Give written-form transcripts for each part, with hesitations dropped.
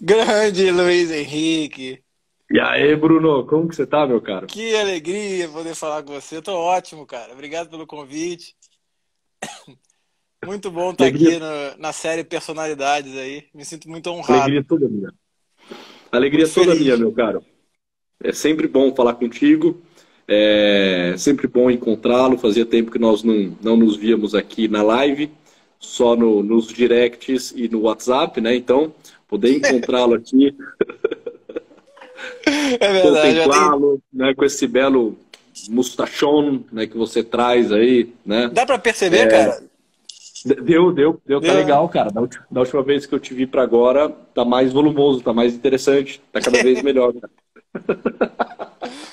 Grande Luiz Henrique. E aí, Bruno, como que você tá, meu caro? Que alegria poder falar com você. Eu tô ótimo, cara. Obrigado pelo convite. Muito bom estar Alegria, aqui na série Personalidades aí. Me sinto muito honrado. alegria toda minha. Muito Alegria toda minha, feliz. meu caro. É sempre bom falar contigo, é sempre bom encontrá-lo. Fazia tempo que nós não nos víamos aqui na live, só nos directs e no WhatsApp, né? Então, poder encontrá-lo aqui, É verdade. contemplá-lo, né, com esse belo mustachão, né, que você traz aí, né? Dá pra perceber, cara? Deu, tá Deu, né? legal, cara. Da última vez que eu te vi pra agora, tá mais volumoso, tá mais interessante, tá cada vez melhor, cara.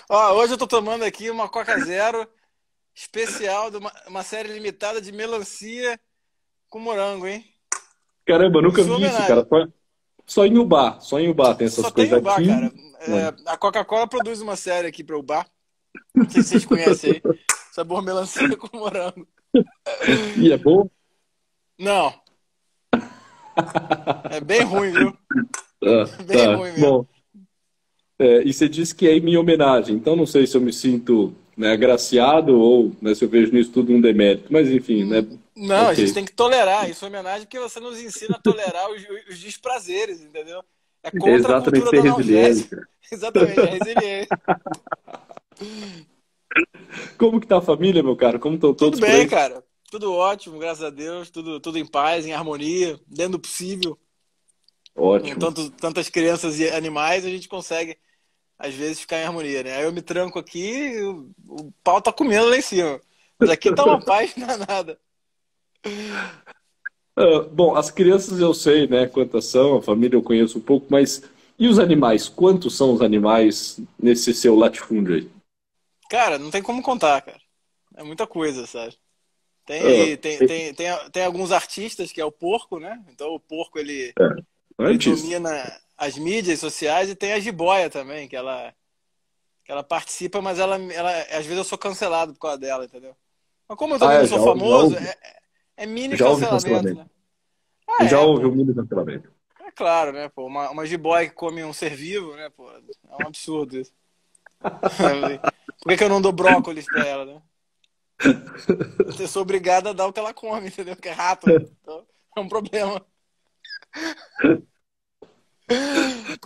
Ó, hoje eu tô tomando aqui uma Coca Zero especial de uma série limitada de melancia com morango, hein? Caramba, eu Em nunca sua vi isso, cara. homenagem. Só em Ubá tem essas Só tem coisas o bar, aqui. cara. A Coca-Cola produz uma série aqui para o bar. Não sei se vocês conhecem aí. Sabor melancia com morango. E é bom? Não, é bem ruim, viu? Ah, Bem tá. ruim mesmo. Bom, e você disse que é em minha homenagem, então não sei se eu me sinto, né, agraciado ou, né, se eu vejo nisso tudo um demérito, mas enfim, né? Não, a gente Ok. tem que tolerar. Isso é homenagem porque você nos ensina a tolerar os desprazeres, entendeu? É É contra a exatamente cultura ser do resiliente, analgésico. cara. Exatamente, é resiliência. Como que tá a família, meu caro? Como estão Tudo todos por bem, aí? cara. Tudo ótimo, graças a Deus. Tudo em paz, em harmonia, dentro do possível. Com Ótimo. tantas crianças e animais, a gente consegue às vezes ficar em harmonia, né? Aí eu me tranco aqui e o pau tá comendo lá em cima. Mas aqui tá uma paz danada. Ah, bom, as crianças eu sei, né, quantas são, a família eu conheço um pouco, mas e os animais? Quantos são os animais nesse seu latifúndio aí? Cara, não tem como contar, cara. É muita coisa, sabe? Tem Ah, aí, tem alguns artistas que é o porco, né? Então o porco ele artista. domina as mídias sociais e tem a jiboia também, que ela participa, mas às vezes eu sou cancelado por causa dela, entendeu? Mas como eu Ah, também não é, sou já famoso, houve, é mini já houve cancelamento, cancelamento. né? Ah, Já é, houve o pô. mini cancelamento. É claro, né, pô? Uma jiboia que come um ser vivo, né, pô? É um absurdo isso. Por que eu não dou brócolis pra ela, né? Eu sou obrigado a dar o que ela come, entendeu? Que é rato, né? Então, é um problema.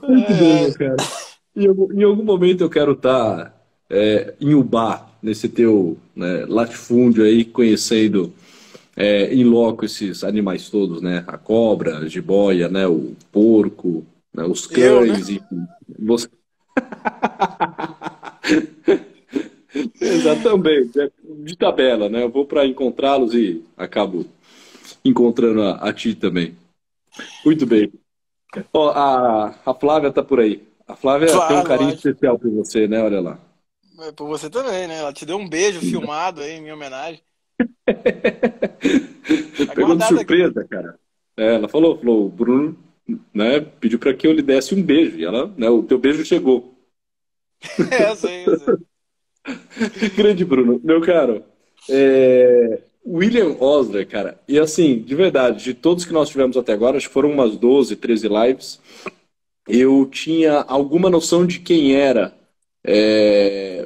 Muito bom, meu É, cara. Em algum momento eu quero estar em Ubá, nesse teu, né, latifúndio aí, conhecendo em loco esses animais todos, né? A cobra, a jiboia, né? O porco, né? Os eu, né? cães, enfim. Você... Exatamente, de tabela, né? Eu vou para encontrá-los e acabo encontrando a ti também. Muito bem. Ó, a Flávia tá por aí. A Flávia tem um Claro, carinho lógico. especial por você, né? Olha lá. É por você também, né? Ela te deu um beijo filmado aí em minha homenagem. Tá Pegou de guardado aqui. surpresa, cara. Ela falou, o Bruno, né, pediu para que eu lhe desse um beijo. E ela, né, o teu beijo chegou. É, eu sei, eu sei. Grande Bruno, meu caro. William Osler, cara. E assim, de verdade, de todos que nós tivemos até agora, acho que foram umas 12, 13 lives, eu tinha alguma noção de quem era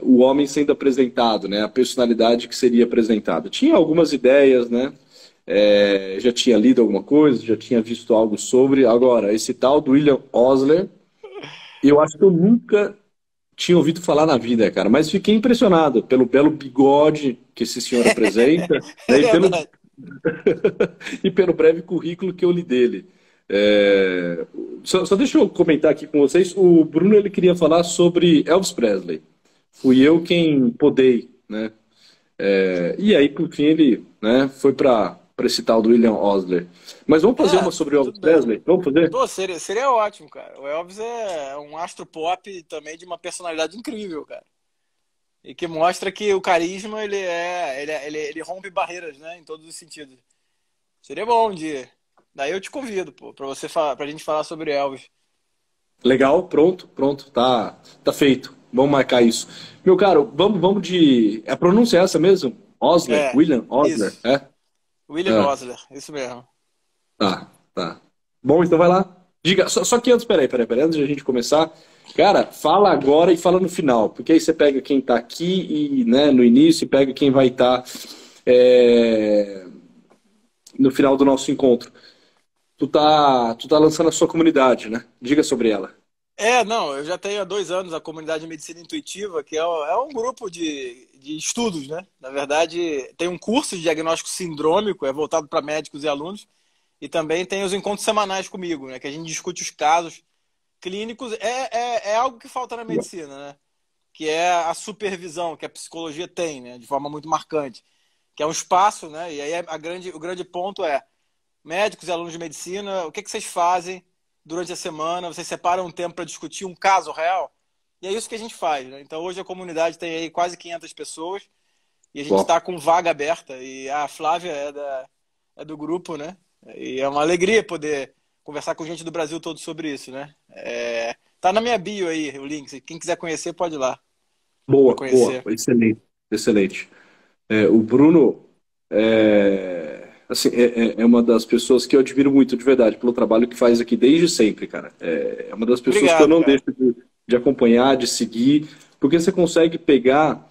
o homem sendo apresentado, né? A personalidade que seria apresentada. Tinha algumas ideias, né? Já tinha lido alguma coisa, já tinha visto algo sobre. Agora, esse tal do William Osler, eu acho que eu nunca tinha ouvido falar na vida, cara, mas fiquei impressionado pelo belo bigode que esse senhor apresenta, É né, verdade. e pelo breve currículo que eu li dele. É, só deixa eu comentar aqui com vocês. O Bruno ele queria falar sobre Elvis Presley. Fui eu quem podei, né? E aí, por fim, ele, né, foi para esse tal do William Osler. Mas vamos fazer É, uma sobre o Elvis tudo bem. Presley? Vamos fazer? Pô, seria ótimo, cara. O Elvis é um astro pop também de uma personalidade incrível, cara. E que mostra que o carisma, ele rompe barreiras, né? Em todos os sentidos. Seria bom um dia. Daí eu te convido, pô, pra você falar, pra gente falar sobre Elvis. Legal, pronto, pronto, tá feito. Vamos marcar isso. Meu caro, vamos de. A pronúncia é essa mesmo? Osler? É, William Osler? isso. É? William Ah, Osler, isso mesmo. tá, tá. Bom, então vai lá. Diga, só que antes, peraí, antes de a gente começar, cara, fala agora e fala no final, porque aí você pega quem tá aqui e, né, no início e pega quem vai estar no final do nosso encontro. Tu tá lançando a sua comunidade, né? Diga sobre ela. Não, eu já tenho há 2 anos a comunidade Medicina Intuitiva, que é um grupo de estudos, né? Na verdade, tem um curso de diagnóstico sindrômico, é voltado para médicos e alunos, e também tem os encontros semanais comigo, né? Que a gente discute os casos clínicos. É algo que falta na medicina, né? Que é a supervisão que a psicologia tem, né? De forma muito marcante. Que é um espaço, né? E aí o grande ponto é médicos e alunos de medicina, o que vocês fazem durante a semana? Vocês separam um tempo para discutir um caso real? E é isso que a gente faz, né? Então hoje a comunidade tem aí quase 500 pessoas e a gente Bom, está com vaga aberta e a Flávia é do grupo, né? E é uma alegria poder conversar com gente do Brasil todo sobre isso, né? Tá na minha bio aí o link. Quem quiser conhecer pode ir lá para boa, conhecer. excelente, excelente. O Bruno assim, é uma das pessoas que eu admiro muito, de verdade, pelo trabalho que faz aqui desde sempre, cara. É uma das pessoas que eu Obrigado, não cara. deixo de acompanhar, de seguir, porque você consegue pegar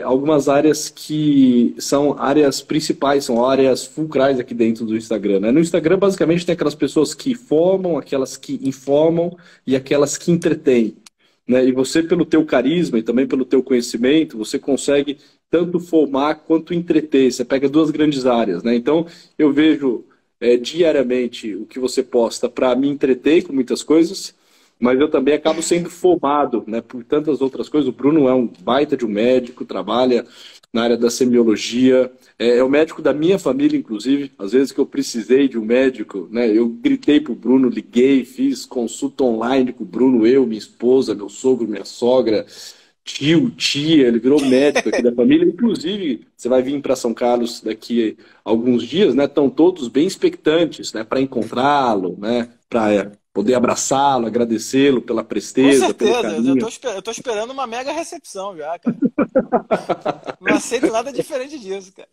algumas áreas que são áreas principais, são áreas fulcrais aqui dentro do Instagram, né? No Instagram, basicamente, tem aquelas pessoas que formam, aquelas que informam e aquelas que entretêm, né? E você, pelo teu carisma e também pelo teu conhecimento, você consegue tanto formar quanto entreter. Você pega duas grandes áreas, né? Então, eu vejo diariamente o que você posta para me entreter com muitas coisas, mas eu também acabo sendo formado, né, por tantas outras coisas. O Bruno é um baita de um médico, trabalha na área da semiologia, é o médico da minha família, inclusive. Às vezes que eu precisei de um médico, né, eu gritei pro Bruno, liguei, fiz consulta online com o Bruno, eu, minha esposa, meu sogro, minha sogra, tio, tia, ele virou médico aqui da família. Inclusive, você vai vir para São Carlos daqui a alguns dias, né? Estão todos bem expectantes, né, para encontrá-lo, né, para poder abraçá-lo, agradecê-lo pela Com presteza, pelo certeza, carinho. eu tô esperando uma mega recepção já, cara. Não aceito nada diferente disso, cara.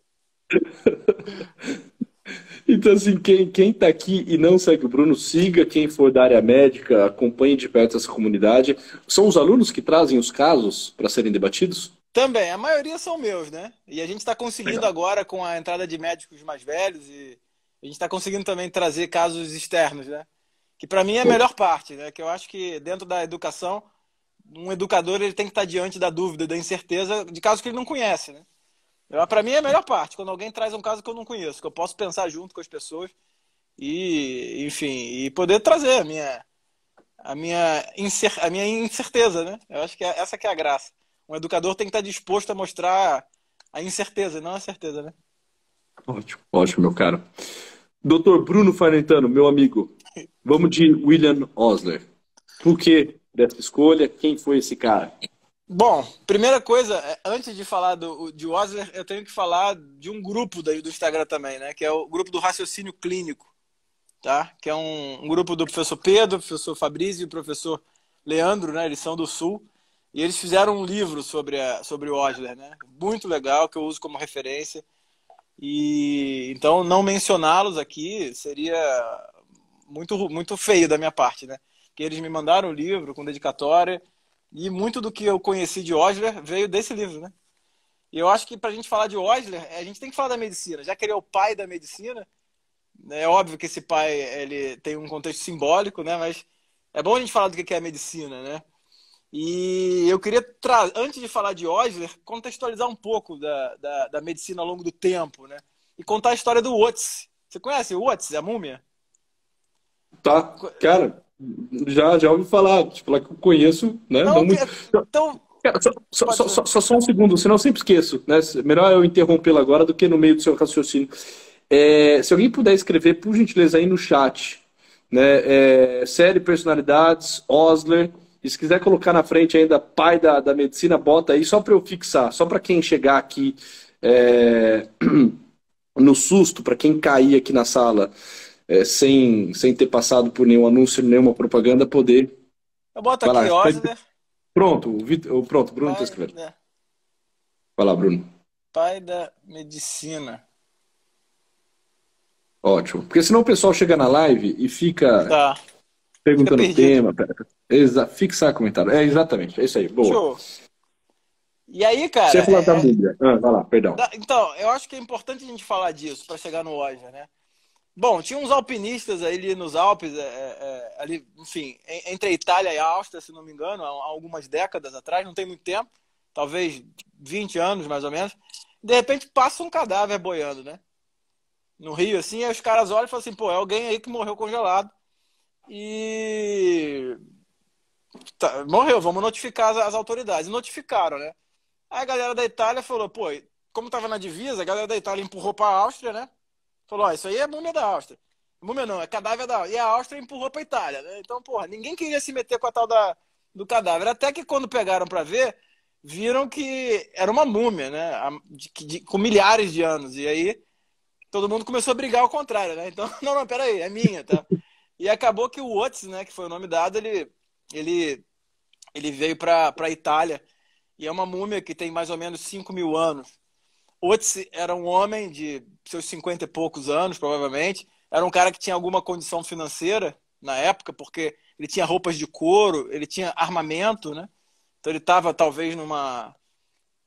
Então, assim, quem tá aqui e não segue o Bruno, siga. Quem for da área médica, acompanhe de perto essa comunidade. São os alunos que trazem os casos para serem debatidos? Também, a maioria são meus, né? E a gente está conseguindo Legal. agora, com a entrada de médicos mais velhos, e a gente está conseguindo também trazer casos externos, né? Que para mim é a Pô, melhor parte, né? Que eu acho que dentro da educação, um educador ele tem que estar diante da dúvida, da incerteza de casos que ele não conhece, né? Para mim é a melhor parte, quando alguém traz um caso que eu não conheço, que eu posso pensar junto com as pessoas e, enfim, e poder trazer a minha incerteza, né? Eu acho que essa que é a graça. Um educador tem que estar disposto a mostrar a incerteza, não a certeza, né? ótimo, ótimo, meu caro. Doutor Bruno Farentano, meu amigo, vamos de William Osler. Por que dessa escolha? Quem foi esse cara? Bom, primeira coisa, antes de falar de Osler, eu tenho que falar de um grupo do Instagram também, né? Que é o grupo do raciocínio clínico, tá? Que é um grupo do professor Pedro, professor Fabrício e o professor Leandro, né? Eles são do Sul. E eles fizeram um livro sobre o Osler, né? Muito legal, que eu uso como referência. E então não mencioná-los aqui seria muito feio da minha parte, né? Porque eles me mandaram o livro com dedicatória e muito do que eu conheci de Osler veio desse livro, né? E eu acho que para a gente falar de Osler, a gente tem que falar da medicina, já que ele é o pai da medicina, né? É óbvio que esse pai ele tem um contexto simbólico, né? Mas é bom a gente falar do que é a medicina, né? E eu queria, antes de falar de Osler, contextualizar um pouco da medicina ao longo do tempo, né? E contar a história do Watts. Você conhece o Watts, a múmia? Tá, cara, já ouvi falar, tipo, lá que eu conheço, né? Não Não, muito. então, Cara, pode ser. só um segundo, senão eu sempre esqueço, né? Melhor eu interrompê-lo agora do que no meio do seu raciocínio. Se alguém puder escrever, por gentileza, aí no chat, né? Série Personalidades, Osler, e se quiser colocar na frente ainda pai da medicina, bota aí só para eu fixar, só para quem chegar aqui é, no susto, para quem cair aqui na sala sem ter passado por nenhum anúncio, nenhuma propaganda, poder. Eu boto Vai lá, aqui Osler, pronto, pronto, o Bruno está pai, escrevendo. né, Vai lá, Bruno. pai da medicina. Ótimo. Porque senão o pessoal chega na live e fica Tá. Fica Perguntando o perdido. tema, pera. Fixar comentário. É, exatamente, é isso aí, boa. Show. E aí, Você cara, ia falar da múmia. Ah, vai lá, perdão. então, eu acho que é importante a gente falar disso para chegar no Oscar, né? Bom, tinha uns alpinistas ali nos Alpes, ali, enfim, entre a Itália e a Áustria, se não me engano, há algumas décadas atrás, não tem muito tempo, talvez 20 anos mais ou menos. De repente passa um cadáver boiando, né? No rio, assim, aí os caras olham e falam assim: pô, é alguém aí que morreu congelado e morreu, vamos notificar as autoridades. E notificaram, né? Aí a galera da Itália falou: pô, como tava na divisa, a galera da Itália empurrou pra Áustria, né? Falou: ó, isso aí é múmia da Áustria. Múmia não, é cadáver da Áustria. E a Áustria empurrou pra Itália, né? Então, porra, ninguém queria se meter com a tal do cadáver. Até que quando pegaram pra ver, viram que era uma múmia, né? Com milhares de anos. E aí todo mundo começou a brigar ao contrário, né? Então, não, não, peraí, é minha, tá? E acabou que o Otis, né, que foi o nome dado, ele, ele veio pra Itália. E é uma múmia que tem mais ou menos 5.000 anos. Otis era um homem de seus 50 e poucos anos, provavelmente. Era um cara que tinha alguma condição financeira na época, porque ele tinha roupas de couro, ele tinha armamento, né? Então ele estava talvez numa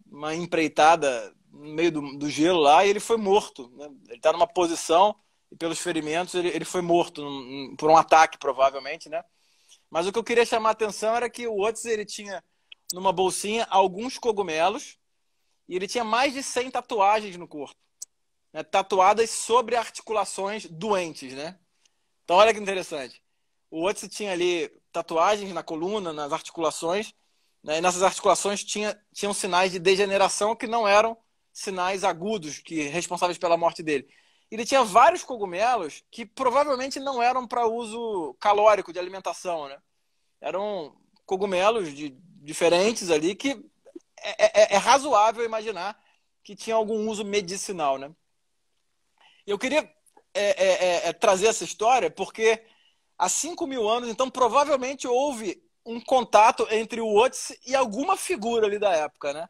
uma empreitada no meio do gelo lá e ele foi morto, né? Ele está numa posição e pelos ferimentos ele foi morto por um ataque, provavelmente, né? Mas o que eu queria chamar a atenção era que o Otis ele tinha numa bolsinha alguns cogumelos e ele tinha mais de 100 tatuagens no corpo, né? Tatuadas sobre articulações doentes, né? Então olha que interessante. O Otis tinha ali tatuagens na coluna, nas articulações, né? E nessas articulações tinham sinais de degeneração que não eram sinais agudos que responsáveis pela morte dele. Ele tinha vários cogumelos que provavelmente não eram para uso calórico de alimentação, né? Eram cogumelos diferentes ali que é razoável imaginar que tinha algum uso medicinal, né? Eu queria trazer essa história porque há 5.000 anos, então provavelmente houve um contato entre o Otis e alguma figura ali da época, né?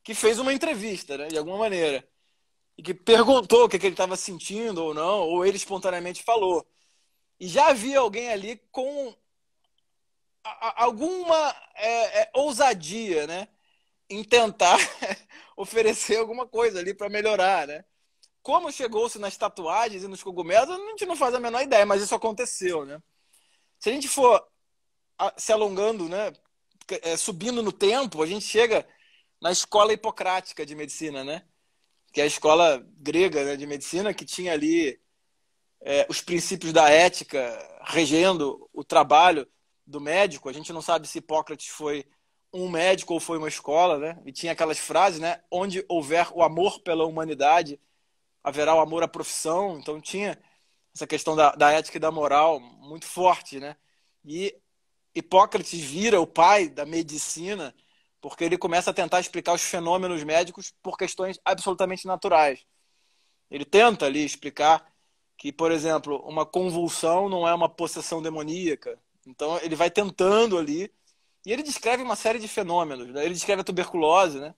Que fez uma entrevista, né? De alguma maneira. E que perguntou o que ele estava sentindo ou não, ou ele espontaneamente falou. E já havia alguém ali com alguma ousadia, né? Em tentar oferecer alguma coisa ali para melhorar, né? Como chegou-se nas tatuagens e nos cogumelos, a gente não faz a menor ideia, mas isso aconteceu, né? Se a gente for se alongando, né? Subindo no tempo, a gente chega na escola hipocrática de medicina, né? Que é a escola grega, né, de medicina, que tinha ali os princípios da ética regendo o trabalho do médico. A gente não sabe se Hipócrates foi um médico ou foi uma escola, né? E tinha aquelas frases, né? Onde houver o amor pela humanidade, haverá o amor à profissão. Então tinha essa questão da ética e da moral muito forte, né? E Hipócrates vira o pai da medicina porque ele começa a tentar explicar os fenômenos médicos por questões absolutamente naturais. Ele tenta ali explicar que, por exemplo, uma convulsão não é uma possessão demoníaca. Então ele vai tentando ali e ele descreve uma série de fenômenos, né? Ele descreve a tuberculose, né,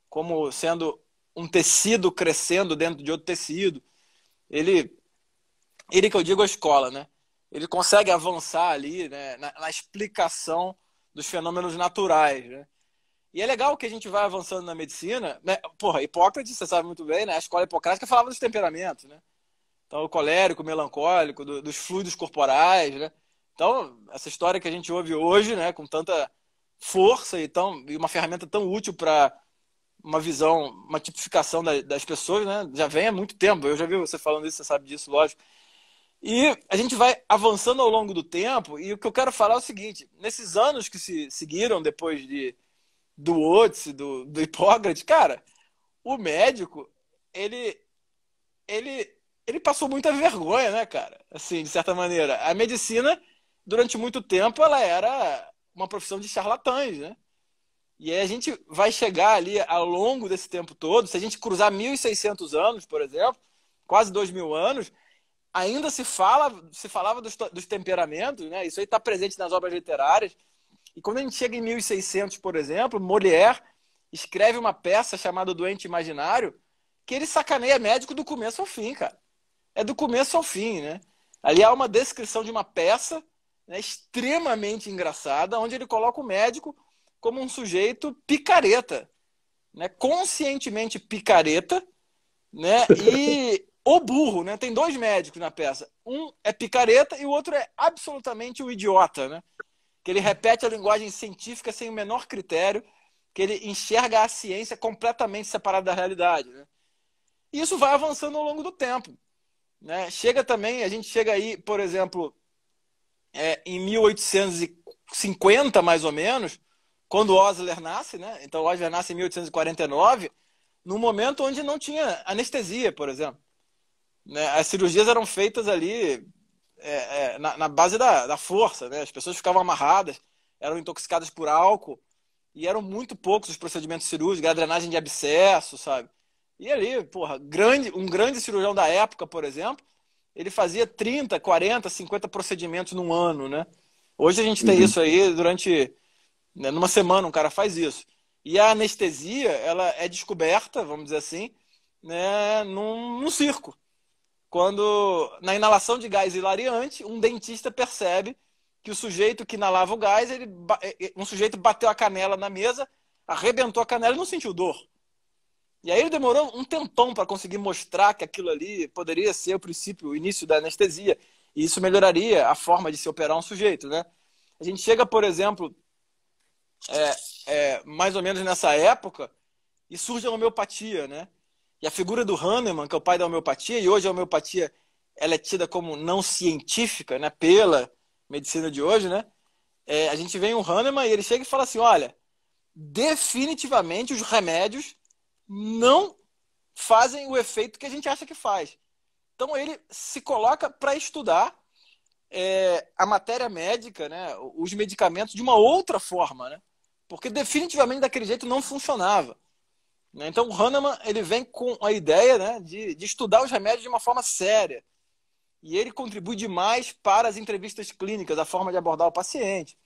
como sendo um tecido crescendo dentro de outro tecido. Ele que eu digo a escola, né? Ele consegue avançar ali, né, na explicação dos fenômenos naturais, né? E é legal que a gente vai avançando na medicina, né? Porra, Hipócrates, você sabe muito bem, né? A escola hipocrática falava dos temperamentos, né? Então, o colérico, o melancólico, dos fluidos corporais, né? Então, essa história que a gente ouve hoje, né, com tanta força e uma ferramenta tão útil para uma visão, uma tipificação das pessoas, né? Já vem há muito tempo. Eu já vi você falando isso, você sabe disso, lógico. E a gente vai avançando ao longo do tempo, e o que eu quero falar é o seguinte: nesses anos que se seguiram depois do Otis, do Hipócrates, cara, o médico, ele, ele passou muita vergonha, né, cara? Assim, de certa maneira. A medicina, durante muito tempo, ela era uma profissão de charlatães, né? E aí a gente vai chegar ali ao longo desse tempo todo, se a gente cruzar 1.600 anos, por exemplo, quase 2.000 anos, ainda se falava dos temperamentos, né? Isso aí está presente nas obras literárias. E quando a gente chega em 1.600, por exemplo, Molière escreve uma peça chamada Doente Imaginário, que ele sacaneia médico do começo ao fim, cara. É do começo ao fim, né? Ali há uma descrição de uma peça né, extremamente engraçada, onde ele coloca o médico como um sujeito picareta, né, conscientemente picareta, né, e o burro, né? Tem dois médicos na peça. Um é picareta e o outro é absolutamente o idiota, né? Que ele repete a linguagem científica sem o menor critério, que ele enxerga a ciência completamente separada da realidade, né? E isso vai avançando ao longo do tempo, né? Chega também, a gente chega aí, por exemplo, em 1850, mais ou menos, quando Osler nasce, né? Então Osler nasce em 1849, num momento onde não tinha anestesia, por exemplo, né? As cirurgias eram feitas ali na base da força, né? As pessoas ficavam amarradas, eram intoxicadas por álcool, e eram muito poucos os procedimentos cirúrgicos, a drenagem de abscesso, sabe? E ali, porra, um grande cirurgião da época, por exemplo, ele fazia 30, 40, 50 procedimentos num ano, né? Hoje a gente tem Uhum. isso aí durante, né, numa semana um cara faz isso. E a anestesia, ela é descoberta, vamos dizer assim, né, num circo. Quando, na inalação de gás hilariante, um dentista percebe que o sujeito que inalava o gás, um sujeito bateu a canela na mesa, arrebentou a canela e não sentiu dor. E aí ele demorou um tempão para conseguir mostrar que aquilo ali poderia ser o princípio, o início da anestesia. E isso melhoraria a forma de se operar um sujeito, né? A gente chega, por exemplo, mais ou menos nessa época, e surge a homeopatia, né? E a figura do Hahnemann, que é o pai da homeopatia, e hoje a homeopatia ela é tida como não científica, né, pela medicina de hoje, né? A gente vem o Hahnemann e ele chega e fala assim, olha, definitivamente os remédios não fazem o efeito que a gente acha que faz. Então ele se coloca para estudar a matéria médica, né, os medicamentos de uma outra forma, né? Porque definitivamente daquele jeito não funcionava. Então o Hahnemann ele vem com a ideia, né, de estudar os remédios de uma forma séria. E ele contribui demais para as entrevistas clínicas, a forma de abordar o paciente.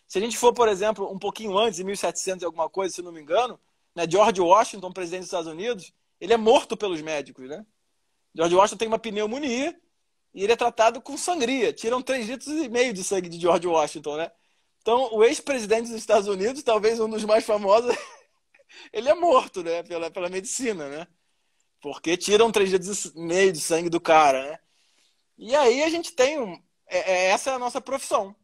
Se a gente for, por exemplo, um pouquinho antes, em 1700 e alguma coisa, se não me engano, né, George Washington, presidente dos Estados Unidos, ele é morto pelos médicos, né? George Washington tem uma pneumonia e ele é tratado com sangria. Tiram 3,5 litros de sangue de George Washington, né? Então, o ex-presidente dos Estados Unidos, talvez um dos mais famosos, ele é morto, né? Pela medicina, né? Porque tiram 3,5 litros de sangue do cara, né? E aí a gente tem essa é a nossa profissão.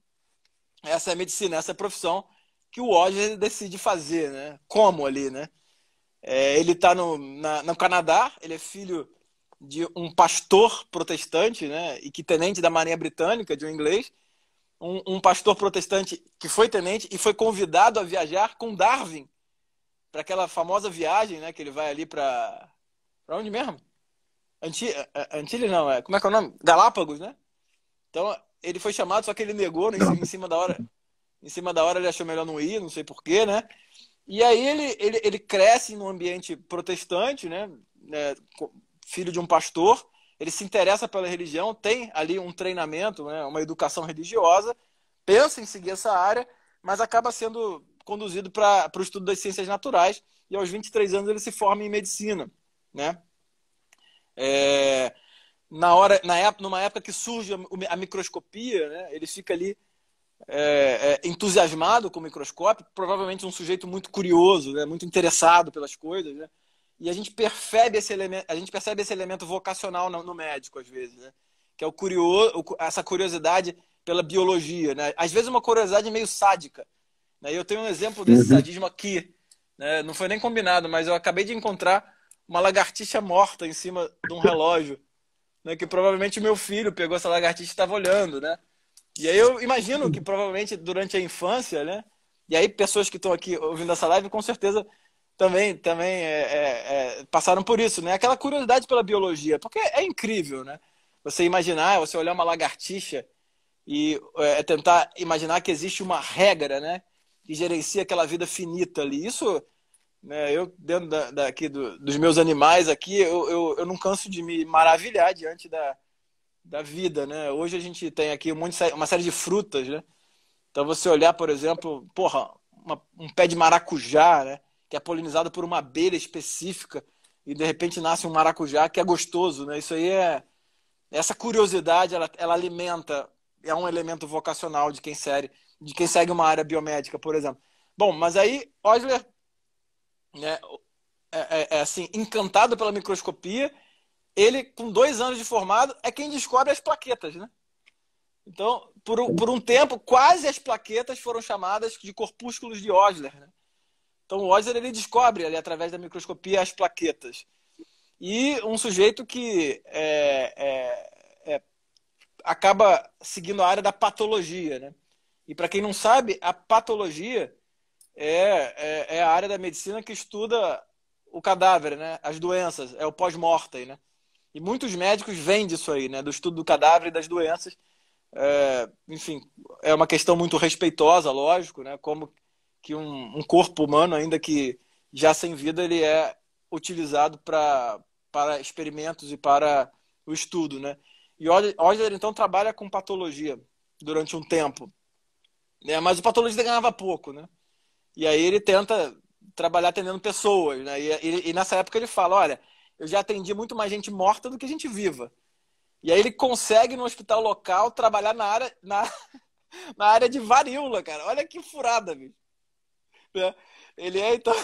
Essa é a medicina, essa é a profissão que o Roger decide fazer, né? Como ali, né? Ele está no Canadá, ele é filho de um pastor protestante, né? E que tenente da Marinha Britânica, de um inglês. Um pastor protestante que foi tenente e foi convidado a viajar com Darwin para aquela famosa viagem, né? Que ele vai ali para onde mesmo? Antilles não, como é que é o nome? Galápagos, né? Então ele foi chamado, só que ele negou, né, em cima da hora. Em cima da hora ele achou melhor não ir, não sei porquê, né? E aí ele cresce num ambiente protestante, né? Filho de um pastor, ele se interessa pela religião, tem ali um treinamento, né? Uma educação religiosa, pensa em seguir essa área, mas acaba sendo conduzido para o estudo das ciências naturais e aos 23 anos ele se forma em medicina, né? Numa época que surge a microscopia, né? Ele fica ali entusiasmado com o microscópio, provavelmente um sujeito muito curioso, né? Muito interessado pelas coisas, né? E a gente percebe esse elemento vocacional no médico às vezes, né? Que é essa curiosidade pela biologia, né? Às vezes uma curiosidade meio sádica, né? Eu tenho um exemplo desse Uhum. sadismo aqui, né? Não foi nem combinado, mas eu acabei de encontrar uma lagartixa morta em cima de um relógio, né? Que provavelmente o meu filho pegou essa lagartixa e estava olhando, né? E aí eu imagino que provavelmente durante a infância, né? E aí pessoas que estão aqui ouvindo essa live com certeza também passaram por isso, né? Aquela curiosidade pela biologia, porque é incrível, né? Você imaginar, você olhar uma lagartixa e tentar imaginar que existe uma regra, né? Que gerencia aquela vida finita ali. Isso, né? Eu dentro daqui dos meus animais aqui, eu não canso de me maravilhar diante da vida, né? Hoje a gente tem aqui uma série de frutas, né? Então você olhar, por exemplo, porra, um pé de maracujá, né? Que é polinizado por uma abelha específica e de repente nasce um maracujá que é gostoso, né? Isso aí essa curiosidade, ela alimenta é um elemento vocacional de quem segue uma área biomédica, por exemplo. Bom, mas aí Osler, né, assim, encantado pela microscopia, ele, com 2 anos de formado, é quem descobre as plaquetas, né? Então, por um tempo, quase as plaquetas foram chamadas de corpúsculos de Osler, né? Então, o Osler, ele descobre ali, através da microscopia, as plaquetas. E um sujeito que acaba seguindo a área da patologia, né? E para quem não sabe, a patologia é a área da medicina que estuda o cadáver, né? As doenças, é o pós-mortem, né? E muitos médicos vêm disso aí, né? Do estudo do cadáver e das doenças. Enfim, é uma questão muito respeitosa, lógico, né? Como que um corpo humano, ainda que já sem vida, ele é utilizado para experimentos e para o estudo, né? E Osler, então, trabalha com patologia durante um tempo, né? Mas o patologista ganhava pouco, né? E aí ele tenta trabalhar atendendo pessoas, né? E nessa época ele fala, olha, eu já atendi muito mais gente morta do que gente viva. E aí ele consegue, no hospital local, trabalhar na área de varíola, cara. Olha que furada, bicho. Né? Ele então...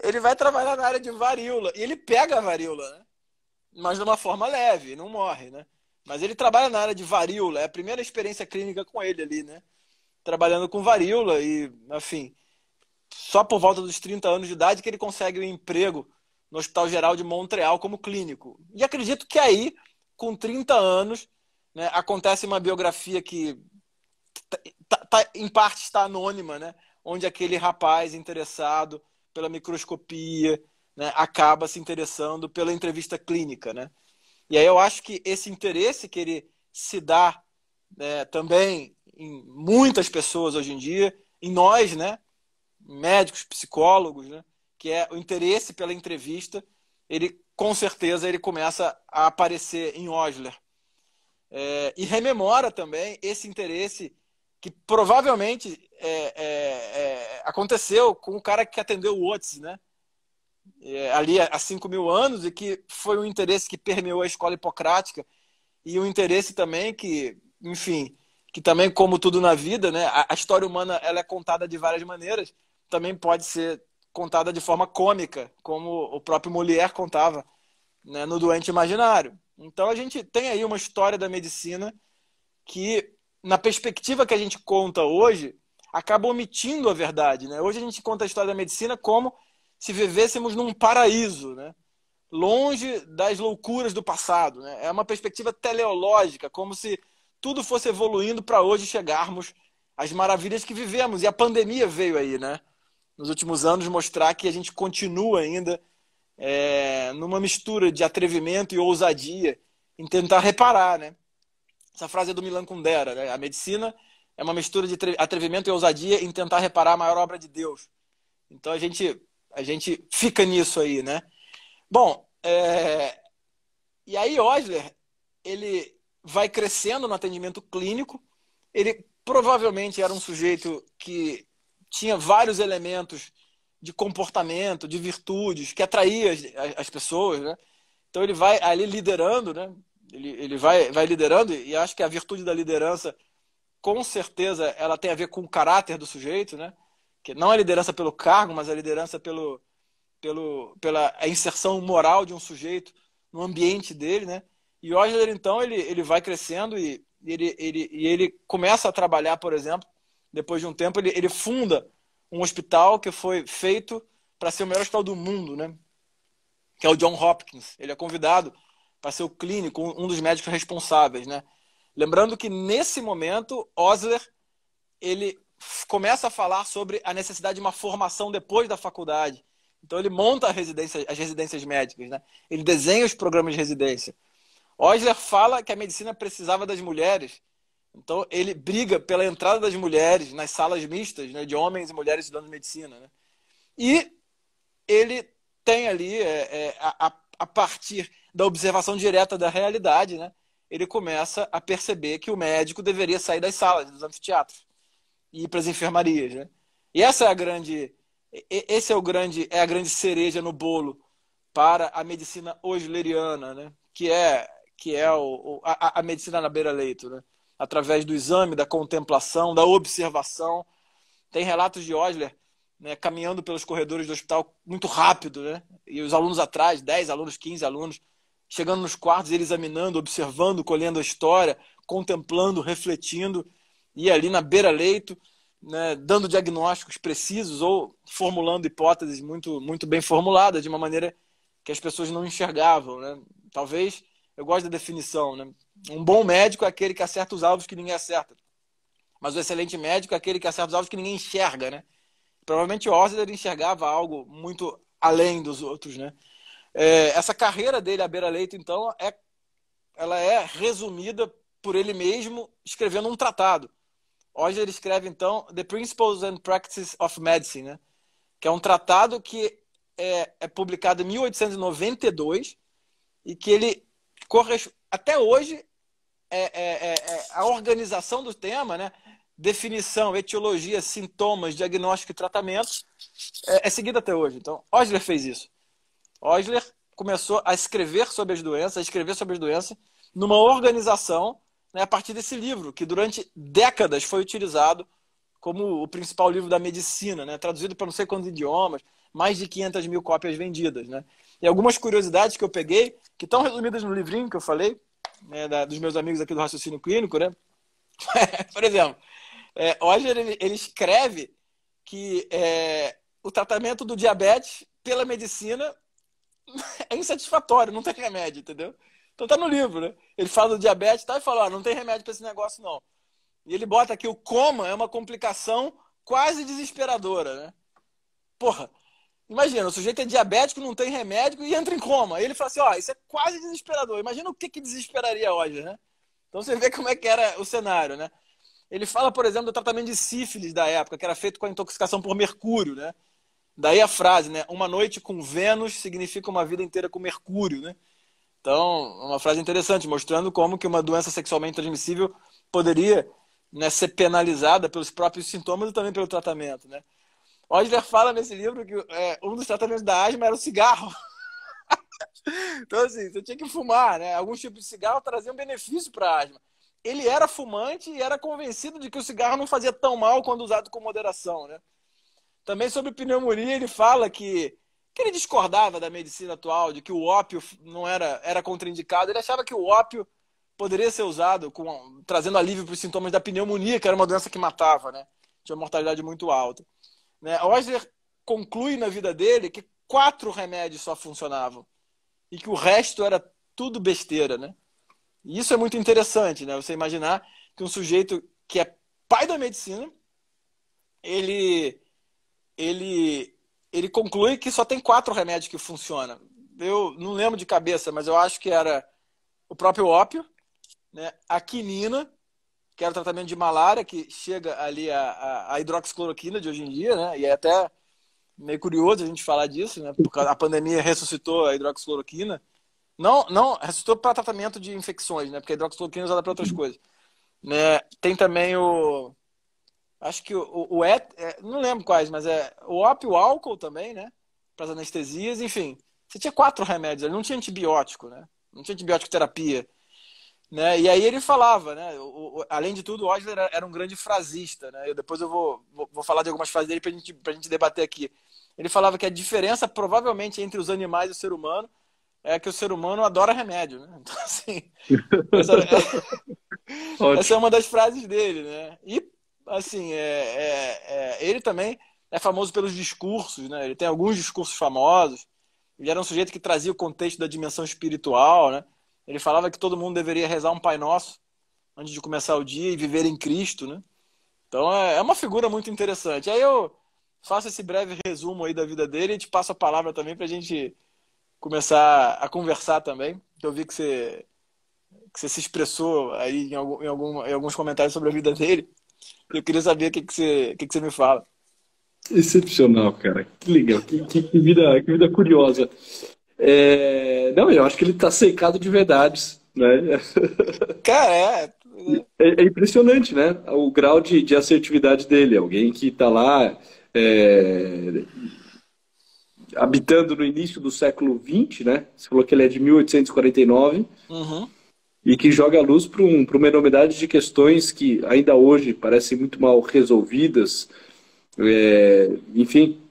ele vai trabalhar na área de varíola. E ele pega a varíola, né? Mas de uma forma leve, não morre, né? Mas ele trabalha na área de varíola. É a primeira experiência clínica com ele ali, né? Trabalhando com varíola e, enfim, só por volta dos 30 anos de idade que ele consegue um emprego no Hospital Geral de Montreal como clínico. E acredito que aí, com 30 anos, né, acontece uma biografia que em parte está anônima, né? Onde aquele rapaz interessado pela microscopia, né, acaba se interessando pela entrevista clínica, né? E aí eu acho que esse interesse que ele se dá, né, também em muitas pessoas hoje em dia, em nós, né, médicos, psicólogos, né, que é o interesse pela entrevista, ele com certeza ele começa a aparecer em Osler. E rememora também esse interesse que provavelmente aconteceu com o cara que atendeu o Otis, né? Ali há 5.000 anos, e que foi um interesse que permeou a escola hipocrática, e um interesse também que, enfim, que também, como tudo na vida, né, a história humana ela é contada de várias maneiras, também pode ser contada de forma cômica, como o próprio Molière contava, né, no Doente Imaginário. Então a gente tem aí uma história da medicina que, na perspectiva que a gente conta hoje, acaba omitindo a verdade, né? Hoje a gente conta a história da medicina como se vivêssemos num paraíso, né? Longe das loucuras do passado, né? É uma perspectiva teleológica, como se tudo fosse evoluindo para hoje chegarmos às maravilhas que vivemos. E a pandemia veio aí, né? Nos últimos anos, mostrar que a gente continua ainda numa mistura de atrevimento e ousadia em tentar reparar, né? Essa frase é do Milan Kundera, né? A medicina é uma mistura de atrevimento e ousadia em tentar reparar a maior obra de Deus. Então a gente fica nisso aí, né? Bom, e aí Osler, ele vai crescendo no atendimento clínico. Ele provavelmente era um sujeito que tinha vários elementos de comportamento, de virtudes, que atraía as pessoas, né? Então ele vai ali liderando, né? Ele vai liderando, e acho que a virtude da liderança, com certeza, ela tem a ver com o caráter do sujeito, né? Que não a liderança pelo cargo, mas a liderança pela inserção moral de um sujeito no ambiente dele, né? E Osler, então, ele vai crescendo e ele começa a trabalhar, por exemplo, depois de um tempo, ele funda um hospital que foi feito para ser o melhor hospital do mundo, né? Que é o John Hopkins. Ele é convidado para ser o clínico, um dos médicos responsáveis, né? Lembrando que, nesse momento, Osler ele começa a falar sobre a necessidade de uma formação depois da faculdade. Então ele monta as residências médicas, né? Ele desenha os programas de residência. Osler fala que a medicina precisava das mulheres, então ele briga pela entrada das mulheres nas salas mistas, né, de homens e mulheres estudando medicina, né? E ele tem ali, a partir da observação direta da realidade, né, ele começa a perceber que o médico deveria sair das salas, dos anfiteatros, e ir para as enfermarias, né? E essa é a grande cereja no bolo para a medicina osleriana, né? Que é a medicina na beira-leito, né? através do exame, da contemplação, da observação. Tem relatos de Osler, né, caminhando pelos corredores do hospital muito rápido, né? E os alunos atrás, 10 alunos, 15 alunos, chegando nos quartos, ele examinando, observando, colhendo a história, contemplando, refletindo, e ali na beira-leito, né, dando diagnósticos precisos ou formulando hipóteses muito bem formuladas, de uma maneira que as pessoas não enxergavam, né? Talvez, eu gosto da definição, né? Um bom médico é aquele que acerta os alvos que ninguém acerta, mas o excelente médico é aquele que acerta os alvos que ninguém enxerga, né? Provavelmente Osler enxergava algo muito além dos outros, né? Essa carreira dele à beira-leito, então, ela é resumida por ele mesmo escrevendo um tratado. Osler escreve, então, The Principles and Practices of Medicine, né? Que é um tratado que é publicado em 1892 e que ele até hoje a organização do tema, né? Definição, etiologia, sintomas, diagnóstico e tratamento é seguida até hoje. Então, Osler fez isso. Osler começou a escrever sobre as doenças, numa organização, né, a partir desse livro, que durante décadas foi utilizado como o principal livro da medicina, né, traduzido para não sei quantos idiomas, mais de 500 mil cópias vendidas, né? E algumas curiosidades que eu peguei, que estão resumidas no livrinho que eu falei, né, dos meus amigos aqui do Raciocínio Clínico, né? Por exemplo, Osler ele escreve que o tratamento do diabetes pela medicina é insatisfatório, não tem remédio, entendeu? Então tá no livro, né? Ele fala do diabetes, tá, e fala, não tem remédio para esse negócio não. E ele bota que o coma é uma complicação quase desesperadora, né? Porra, imagina, o sujeito é diabético, não tem remédio e entra em coma. Aí ele fala assim, isso é quase desesperador. Imagina o que desesperaria hoje, né? Então você vê como é que era o cenário, né? Ele fala, por exemplo, do tratamento de sífilis da época, que era feito com a intoxicação por mercúrio, né? Daí a frase, né? Uma noite com Vênus significa uma vida inteira com Mercúrio, né? Então, uma frase interessante, mostrando como que uma doença sexualmente transmissível poderia, né, ser penalizada pelos próprios sintomas e também pelo tratamento, né? Osler fala nesse livro que um dos tratamentos da asma era o cigarro. Então, assim, você tinha que fumar, né? Alguns tipos de cigarro traziam benefício para a asma. Ele era fumante e era convencido de que o cigarro não fazia tão mal quando usado com moderação, né? Também sobre pneumonia, ele fala que ele discordava da medicina atual, de que o ópio não era contraindicado. Ele achava que o ópio poderia ser usado trazendo alívio para os sintomas da pneumonia, que era uma doença que matava, né? Tinha uma mortalidade muito alta. Né? Osler conclui na vida dele que 4 remédios só funcionavam e que o resto era tudo besteira, né? E isso é muito interessante, né? Você imaginar que um sujeito que é pai da medicina, ele conclui que só tem 4 remédios que funcionam. Eu não lembro de cabeça, mas eu acho que era o próprio ópio, né? A quinina, que era o tratamento de malária, que chega ali a hidroxicloroquina de hoje em dia, né? E é até meio curioso a gente falar disso, né? Porque a pandemia ressuscitou a hidroxicloroquina. Não ressuscitou para tratamento de infecções, né? Porque a hidroxicloroquina é usada para outras coisas. Né? Tem também acho que não lembro quais, mas o ópio, o álcool também, né? Para as anestesias, enfim. Você tinha 4 remédios, não tinha antibiótico, né? Não tinha antibiótico terapia. Né? E aí ele falava, né? Além de tudo, o Osler era um grande frasista, né? Depois eu vou falar de algumas frases dele para a gente debater aqui. Ele falava que a diferença, provavelmente, entre os animais e o ser humano é que o ser humano adora remédio, né? Então, assim, essa é uma das frases dele, né? E, assim, ele também é famoso pelos discursos, né? Ele tem alguns discursos famosos. Ele era um sujeito que trazia o contexto da dimensão espiritual, né? Ele falava que todo mundo deveria rezar um Pai Nosso antes de começar o dia e viver em Cristo, né? Então é uma figura muito interessante. Aí eu faço esse breve resumo aí da vida dele e te passo a palavra também para a gente começar a conversar também. Eu vi que você se expressou aí em alguns comentários sobre a vida dele. Eu queria saber o que você me fala. Excepcional, cara. Que legal. Que vida curiosa. Não, eu acho que ele tá cercado de verdades, né? Cara, É impressionante, né? O grau de assertividade dele. Alguém que está lá habitando no início do século XX, né? Você falou que ele é de 1849. Uhum. e que joga a luz para uma enormidade de questões que ainda hoje parecem muito mal resolvidas. Enfim,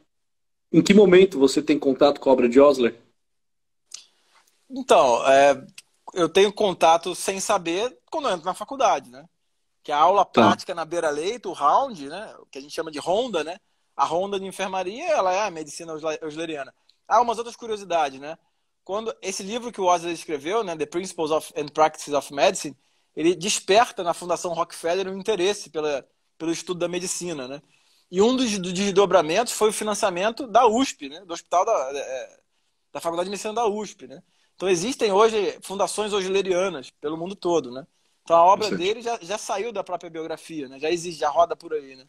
em que momento você tem contato com a obra de Osler? Então, eu tenho contato sem saber quando eu entro na faculdade, né? Que a aula Tá, prática na beira-leito, o round, né? O que a gente chama de ronda, né? A ronda de enfermaria, ela é a medicina eusleriana. Há umas outras curiosidades, né? Quando esse livro que o Osler escreveu, né, The Principles and Practices of Medicine, ele desperta na Fundação Rockefeller um interesse pelo estudo da medicina, né? E um dos desdobramentos foi o financiamento da USP, né? Do Hospital da Faculdade de Medicina da USP, né? Então existem hoje fundações oslerianas pelo mundo todo, né? Então a obra interessante. dele já saiu da própria biografia, né? Já existe, já roda por aí, né?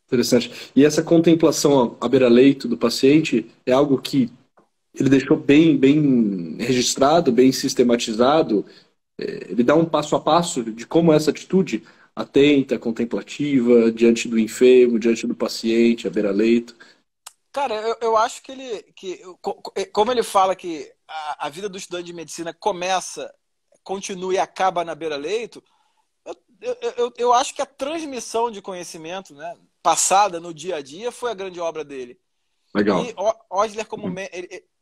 Interessante. E essa contemplação à beira-leito do paciente é algo que ele deixou bem registrado, bem sistematizado. Ele dá um passo a passo de como essa atitude atenta, contemplativa, diante do enfermo, diante do paciente, à beira-leito. Cara, eu acho que como ele fala que a vida do estudante de medicina continua e acaba na beira-leito, eu acho que a transmissão de conhecimento, né, passada no dia a dia foi a grande obra dele. Legal. E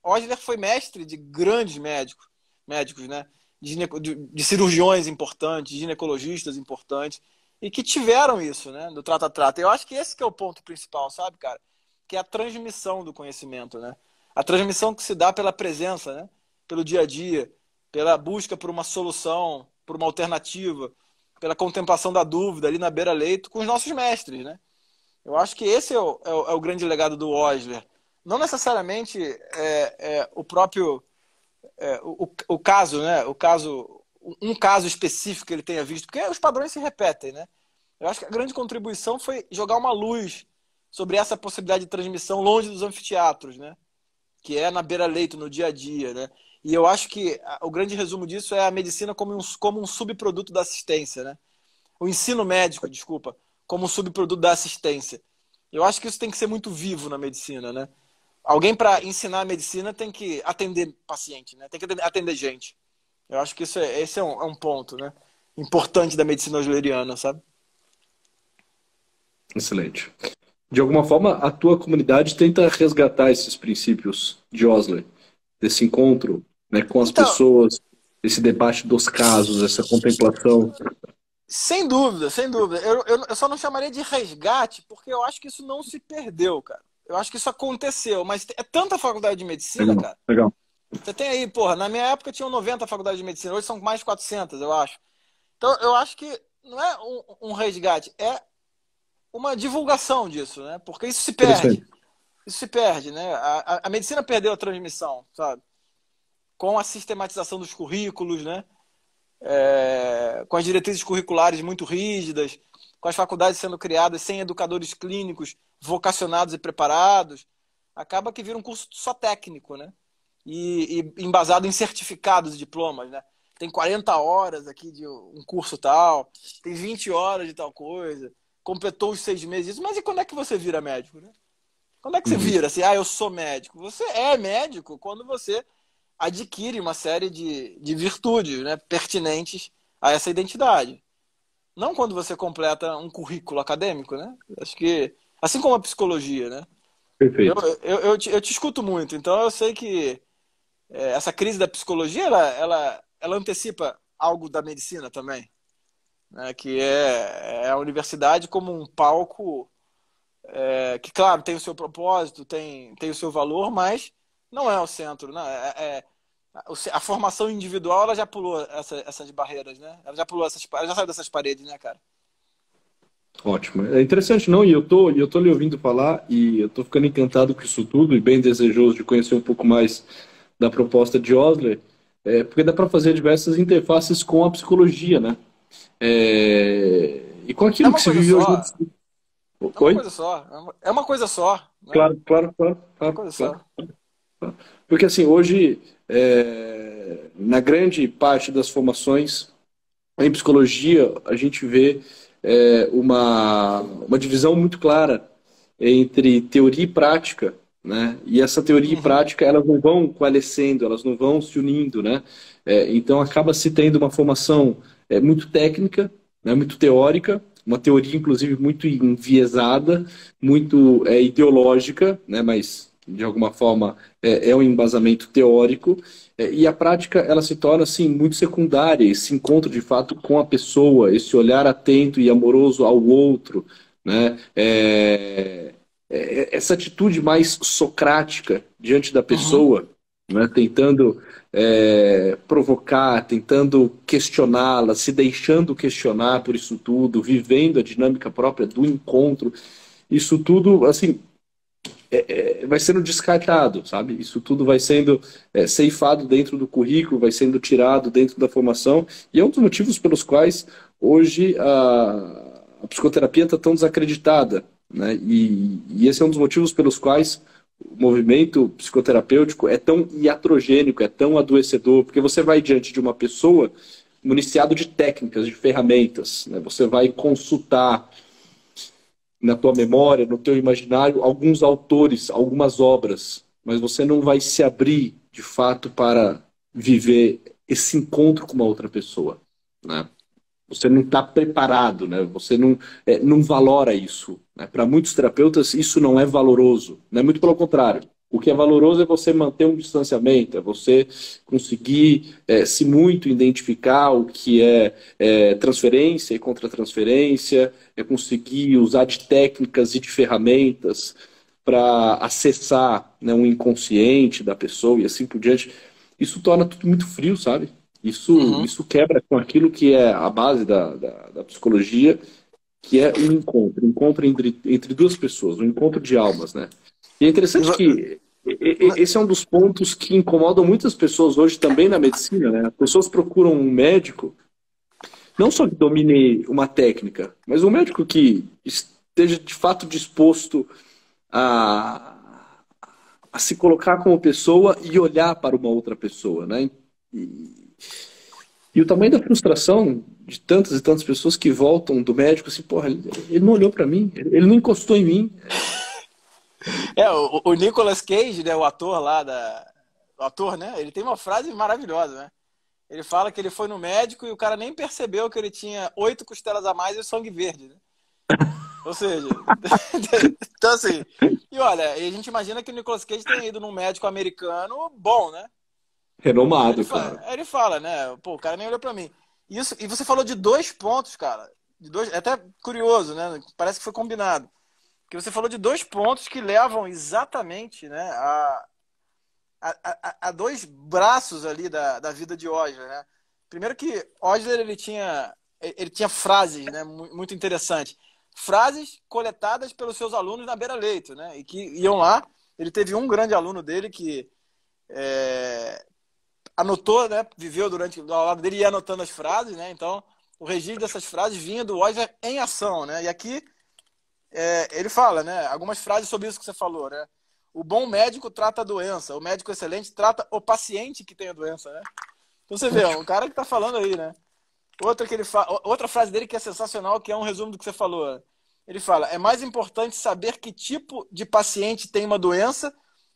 Osler foi mestre de grandes médicos, né? De cirurgiões importantes, de ginecologistas importantes, e que tiveram isso, né? Do trato a trato. Eu acho que esse que é o ponto principal, sabe, cara? Que é a transmissão do conhecimento, né? A transmissão que se dá pela presença, né? Pelo dia a dia, pela busca por uma solução, por uma alternativa, pela contemplação da dúvida ali na beira-leito com os nossos mestres, né? Eu acho que esse é o grande legado do Osler. Não necessariamente o próprio o caso, né? Um caso específico que ele tenha visto, porque os padrões se repetem, né? Eu acho que a grande contribuição foi jogar uma luz sobre essa possibilidade de transmissão longe dos anfiteatros, né? Que é na beira-leito, no dia a dia, né? E eu acho que o grande resumo disso é a medicina como um subproduto da assistência, né? O ensino médico, desculpa, como um subproduto da assistência. Eu acho que isso tem que ser muito vivo na medicina, né? Alguém para ensinar a medicina tem que atender paciente, né? Tem que atender gente. Eu acho que esse é um ponto, né? Importante da medicina osleriana, sabe? Excelente. De alguma forma, a tua comunidade tenta resgatar esses princípios de Osler, desse encontro, né, com as Então, pessoas, esse debate dos casos, essa contemplação. sem dúvida, sem dúvida. Eu só não chamaria de resgate, porque eu acho que isso não se perdeu, cara. Eu acho que isso aconteceu, mas é tanta faculdade de medicina, Legal, cara. legal. Você tem aí, porra, na minha época tinham 90 faculdades de medicina, hoje são mais de 400, eu acho. Então, eu acho que não é um resgate, é uma divulgação disso, né? Porque isso se perde. Interessante. Isso se perde, né? A medicina perdeu a transmissão, sabe? Com a sistematização dos currículos, né? Com as diretrizes curriculares muito rígidas, com as faculdades sendo criadas sem educadores clínicos vocacionados e preparados, acaba que vira um curso só técnico, né? E embasado em certificados e diplomas, né? Tem 40 horas aqui de um curso tal, tem 20 horas de tal coisa, completou os 6 meses disso, mas e quando é que você vira médico, né? Quando é que você Uhum. vira assim, eu sou médico? Você é médico quando você adquire uma série de virtudes, né, pertinentes a essa identidade. Não quando você completa um currículo acadêmico, né? Acho que, assim como a psicologia, né? Eu, Perfeito. eu te escuto muito, então eu sei que essa crise da psicologia, ela antecipa algo da medicina também, né? Que é a universidade como um palco que, claro, tem o seu propósito, tem o seu valor, mas não é o centro, né? A formação individual, ela já pulou essas barreiras, né? Ela já saiu dessas paredes, né, cara? Ótimo. É interessante, não? E eu tô lhe ouvindo falar e eu tô ficando encantado com isso tudo e bem desejoso de conhecer um pouco mais da proposta de Osler, porque dá para fazer diversas interfaces com a psicologia, né? E com É aquilo que uma se coisa vive hoje. só, é uma Oi? coisa só, é uma coisa só, né? Claro, claro, claro, É uma claro, coisa claro. só. Porque assim, hoje, na grande parte das formações em psicologia, a gente vê uma divisão muito clara entre teoria e prática, né? E essa teoria e Uhum. prática, elas não vão coalescendo, elas não vão se unindo, né? Então acaba se tendo uma formação muito técnica, né? Muito teórica, uma teoria inclusive muito enviesada, muito ideológica, né? Mas de alguma forma é um embasamento teórico. E a prática ela se torna assim muito secundária, esse encontro de fato com a pessoa, esse olhar atento e amoroso ao outro, né? Essa atitude mais socrática diante da Uhum. pessoa, né? Tentando provocar, tentando questioná-la, se deixando questionar por isso tudo, vivendo a dinâmica própria do encontro, isso tudo assim vai sendo descartado, sabe? Isso tudo vai sendo ceifado dentro do currículo, vai sendo tirado dentro da formação, e é um dos motivos pelos quais hoje a psicoterapia está tão desacreditada, né? E esse é um dos motivos pelos quais o movimento psicoterapêutico é tão iatrogênico, é tão adoecedor, porque você vai diante de uma pessoa municiado de técnicas, de ferramentas, né? Você vai consultar na tua memória, no teu imaginário, alguns autores, algumas obras, mas você não vai se abrir de fato para viver esse encontro com uma outra pessoa, né? Você não está preparado, né? Você não valora isso, né? Para muitos terapeutas, isso não é valoroso, né? Muito pelo contrário. O que é valoroso é você manter um distanciamento, é você conseguir, se muito, identificar o que é transferência e contra-transferência, é conseguir usar de técnicas e de ferramentas para acessar, né, um inconsciente da pessoa e assim por diante. Isso torna tudo muito frio, sabe? Uhum. Isso quebra com aquilo que é a base da psicologia, que é o encontro entre duas pessoas, o encontro de almas, né? E é E interessante vo- que esse é um dos pontos que incomodam muitas pessoas hoje também na medicina, né? As pessoas procuram um médico, não só que domine uma técnica, mas um médico que esteja de fato disposto a, a se colocar como pessoa e olhar para uma outra pessoa, né? E, e o tamanho da frustração de tantas e tantas pessoas que voltam do médico assim, porra, ele não olhou para mim, ele não encostou em mim. o Nicolas Cage, né, o ator lá o ator, né? Ele tem uma frase maravilhosa, né? Ele fala que ele foi no médico e o cara nem percebeu que ele tinha 8 costelas a mais e sangue verde, né? Ou seja, então assim, e olha, e a gente imagina que o Nicolas Cage tenha ido num médico americano bom, né? Aí Renomado, claro. aí ele fala, né? Pô, o cara nem olhou pra mim. Isso, e você falou de 2 pontos, cara. De dois, é até curioso, né? Parece que foi combinado. Que você falou de 2 pontos que levam exatamente, né, a 2 braços ali da vida de Osler, né? Primeiro que Osler ele tinha frases, né, muito interessantes. Frases coletadas pelos seus alunos na beira-leito, né? E que iam lá. Ele teve um grande aluno dele que anotou, né? Viveu durante ao lado dele e ia anotando as frases, né? Então, o registro dessas frases vinha do Osler em ação, né? E aqui ele fala, né? Algumas frases sobre isso que você falou, né? O bom médico trata a doença, o médico excelente trata o paciente que tem a doença, né? Então você vê, um cara que tá falando aí, né? Outra frase dele que é sensacional, que é um resumo do que você falou. Né? Ele fala: é mais importante saber que tipo de paciente tem uma doença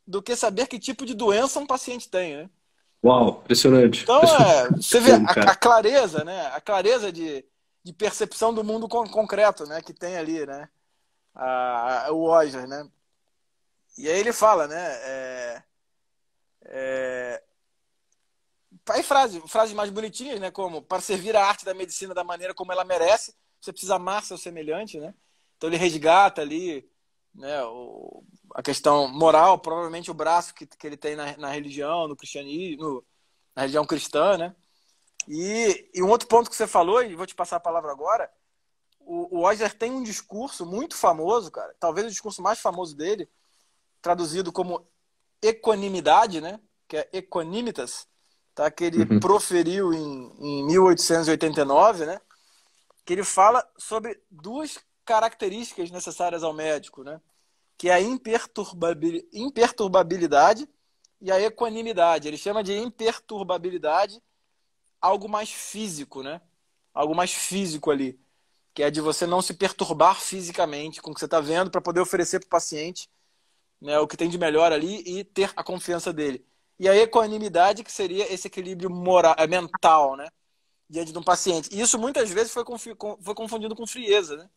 do que saber que tipo de doença um paciente tem, né? Uau, impressionante. Então, Impressionante você vê mesmo, cara. a clareza, né? A clareza de percepção do mundo concreto, né? Que tem ali, né? O Osler, né? E aí ele fala, né? Aí frases mais bonitinhas, né? Como para servir a arte da medicina da maneira como ela merece, você precisa amar seu semelhante, né? Então ele resgata ali, né? A questão moral, provavelmente o braço que ele tem na religião, no cristianismo, na religião cristã, né? E um outro ponto que você falou, e vou te passar a palavra agora, o Osler tem um discurso muito famoso, cara, talvez o discurso mais famoso dele, traduzido como equanimidade, né? Que é equanimitas, tá? Que ele Uhum. proferiu em 1889, né? Que ele fala sobre 2 características necessárias ao médico, né? Que é a imperturbabilidade e a equanimidade. Ele chama de imperturbabilidade algo mais físico, né? Algo mais físico ali, que é de você não se perturbar fisicamente com o que você está vendo para poder oferecer para o paciente né, o que tem de melhor ali e ter a confiança dele. E a equanimidade, que seria esse equilíbrio moral, mental, né, diante de um paciente. E isso muitas vezes foi confundido com frieza, né?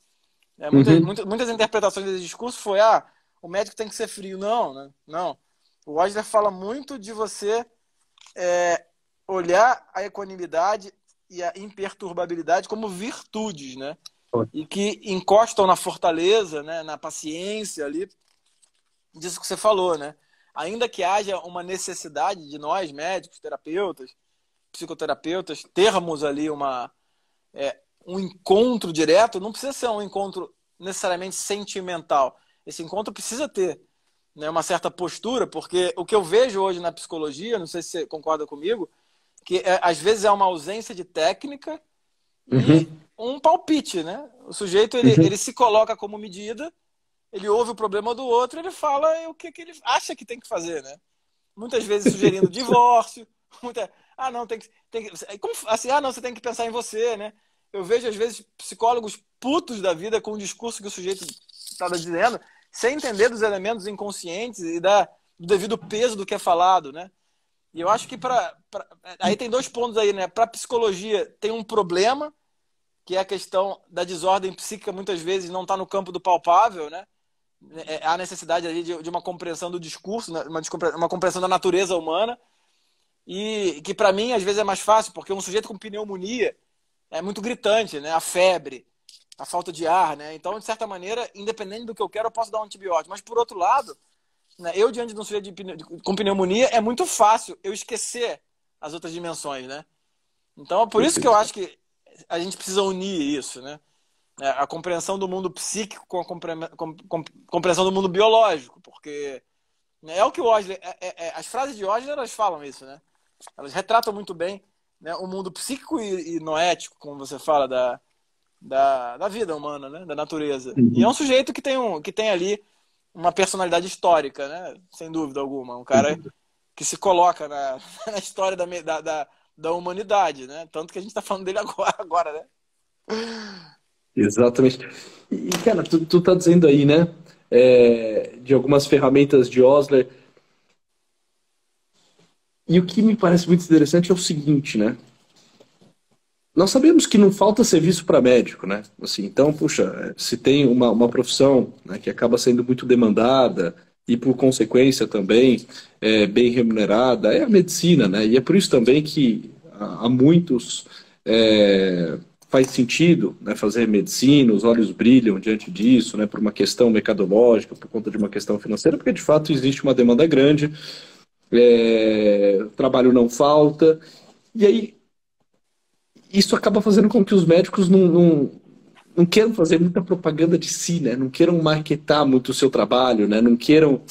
Uhum. Muitas interpretações desse discurso foi, o médico tem que ser frio. Não, né? Não. O Osler fala muito de você olhar a equanimidade e a imperturbabilidade como virtudes, né? E que encostam na fortaleza, né? Na paciência ali, disso que você falou, né? Ainda que haja uma necessidade de nós, médicos, terapeutas, psicoterapeutas, termos ali um encontro direto, não precisa ser um encontro necessariamente sentimental. Esse encontro precisa ter, né, uma certa postura, porque o que eu vejo hoje na psicologia, não sei se você concorda comigo, que às vezes é uma ausência de técnica e Uhum. um palpite, né? O sujeito Uhum. ele se coloca como medida, ele ouve o problema do outro, ele fala o que ele acha que tem que fazer, né? Muitas vezes sugerindo divórcio, não, assim, não, você tem que pensar em você, né? Eu vejo, às vezes, psicólogos putos da vida com o discurso que o sujeito estava dizendo, sem entender dos elementos inconscientes e do devido peso do que é falado, né? E eu acho que aí tem dois pontos aí, né? Para a psicologia tem um problema, que é a questão da desordem psíquica, muitas vezes não está no campo do palpável, né? Há necessidade ali de uma compreensão do discurso, né? Uma compreensão da natureza humana, e que para mim às vezes é mais fácil, porque um sujeito com pneumonia é muito gritante, né? A febre, a falta de ar, né? Então, de certa maneira, independente do que eu quero, eu posso dar um antibiótico. Mas, por outro lado, né, eu diante de um sujeito com pneumonia, é muito fácil eu esquecer as outras dimensões, né? Então, é por isso que eu Perfeito. acho que a gente precisa unir isso, né? A compreensão do mundo psíquico com a compreensão do mundo biológico, porque né, é o que o Osler... as frases de Osler, elas falam isso, né? Elas retratam muito bem, né, o mundo psíquico e noético, como você fala, da vida humana, né? Da natureza. E é um Uhum. sujeito que tem ali uma personalidade histórica, né? Sem dúvida alguma. Um Sem cara dúvida. que se coloca na história da humanidade, né? Tanto que a gente está falando dele agora, né? Exatamente. Cara, tu tá dizendo aí, né? De algumas ferramentas de Osler. E o que me parece muito interessante é o seguinte, né? Nós sabemos que não falta serviço para médico, né? Assim, então, puxa, se tem uma profissão, né, que acaba sendo muito demandada e, por consequência, também bem remunerada, é a medicina, né? E é por isso também que há muitos faz sentido, né, fazer medicina, os olhos brilham diante disso, né, por uma questão mercadológica, por conta de uma questão financeira, porque de fato existe uma demanda grande, trabalho não falta, e aí isso acaba fazendo com que os médicos não queiram fazer muita propaganda de si, né? Não queiram marketar muito o seu trabalho, né? Não queiram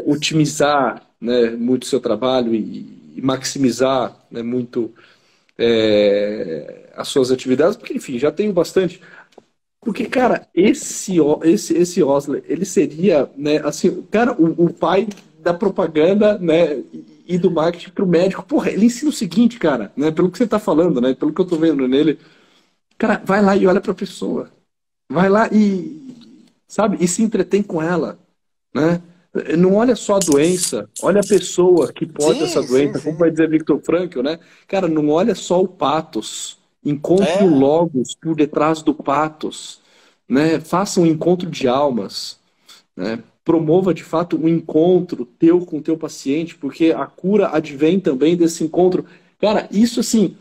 otimizar, né, muito o seu trabalho e maximizar, né, muito as suas atividades, porque, enfim, já tenho bastante. Porque, cara, esse Osler, ele seria, né, assim, cara, o pai da propaganda, né, e do marketing pro médico. Porra, ele ensina o seguinte, cara, né, pelo que você tá falando, né, pelo que eu tô vendo nele, cara, vai lá e olha pra pessoa. Vai lá e, sabe, e se entretém com ela, né? Não olha só a doença, olha a pessoa que porta essa Sim, sim, doença, como vai sim. dizer Viktor Frankl, né? Cara, não olha só o patos, encontre o É, logos por detrás do patos, né? Faça um encontro de almas, né? Promova de fato um encontro teu com o teu paciente, porque a cura advém também desse encontro. Cara, isso assim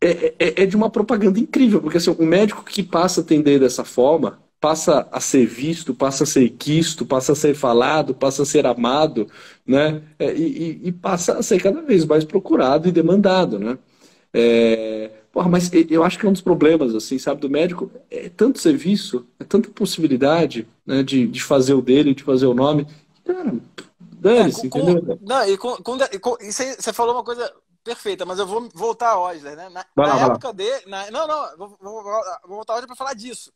é de uma propaganda incrível, porque assim, um médico que passa a atender dessa forma, passa a ser visto, passa a ser quisto, passa a ser falado, passa a ser amado, né? E passa a ser cada vez mais procurado e demandado, né? Porra, mas eu acho que é um dos problemas, assim, sabe, do médico, é tanto serviço, é tanta possibilidade, né, de fazer o dele, de fazer o nome. Cara, dane-se, entendeu? não, e você falou uma coisa perfeita, mas eu vou voltar a Osler, né? Vai Na lá, vai lá. época de. Não, vou voltar a Osler para falar disso.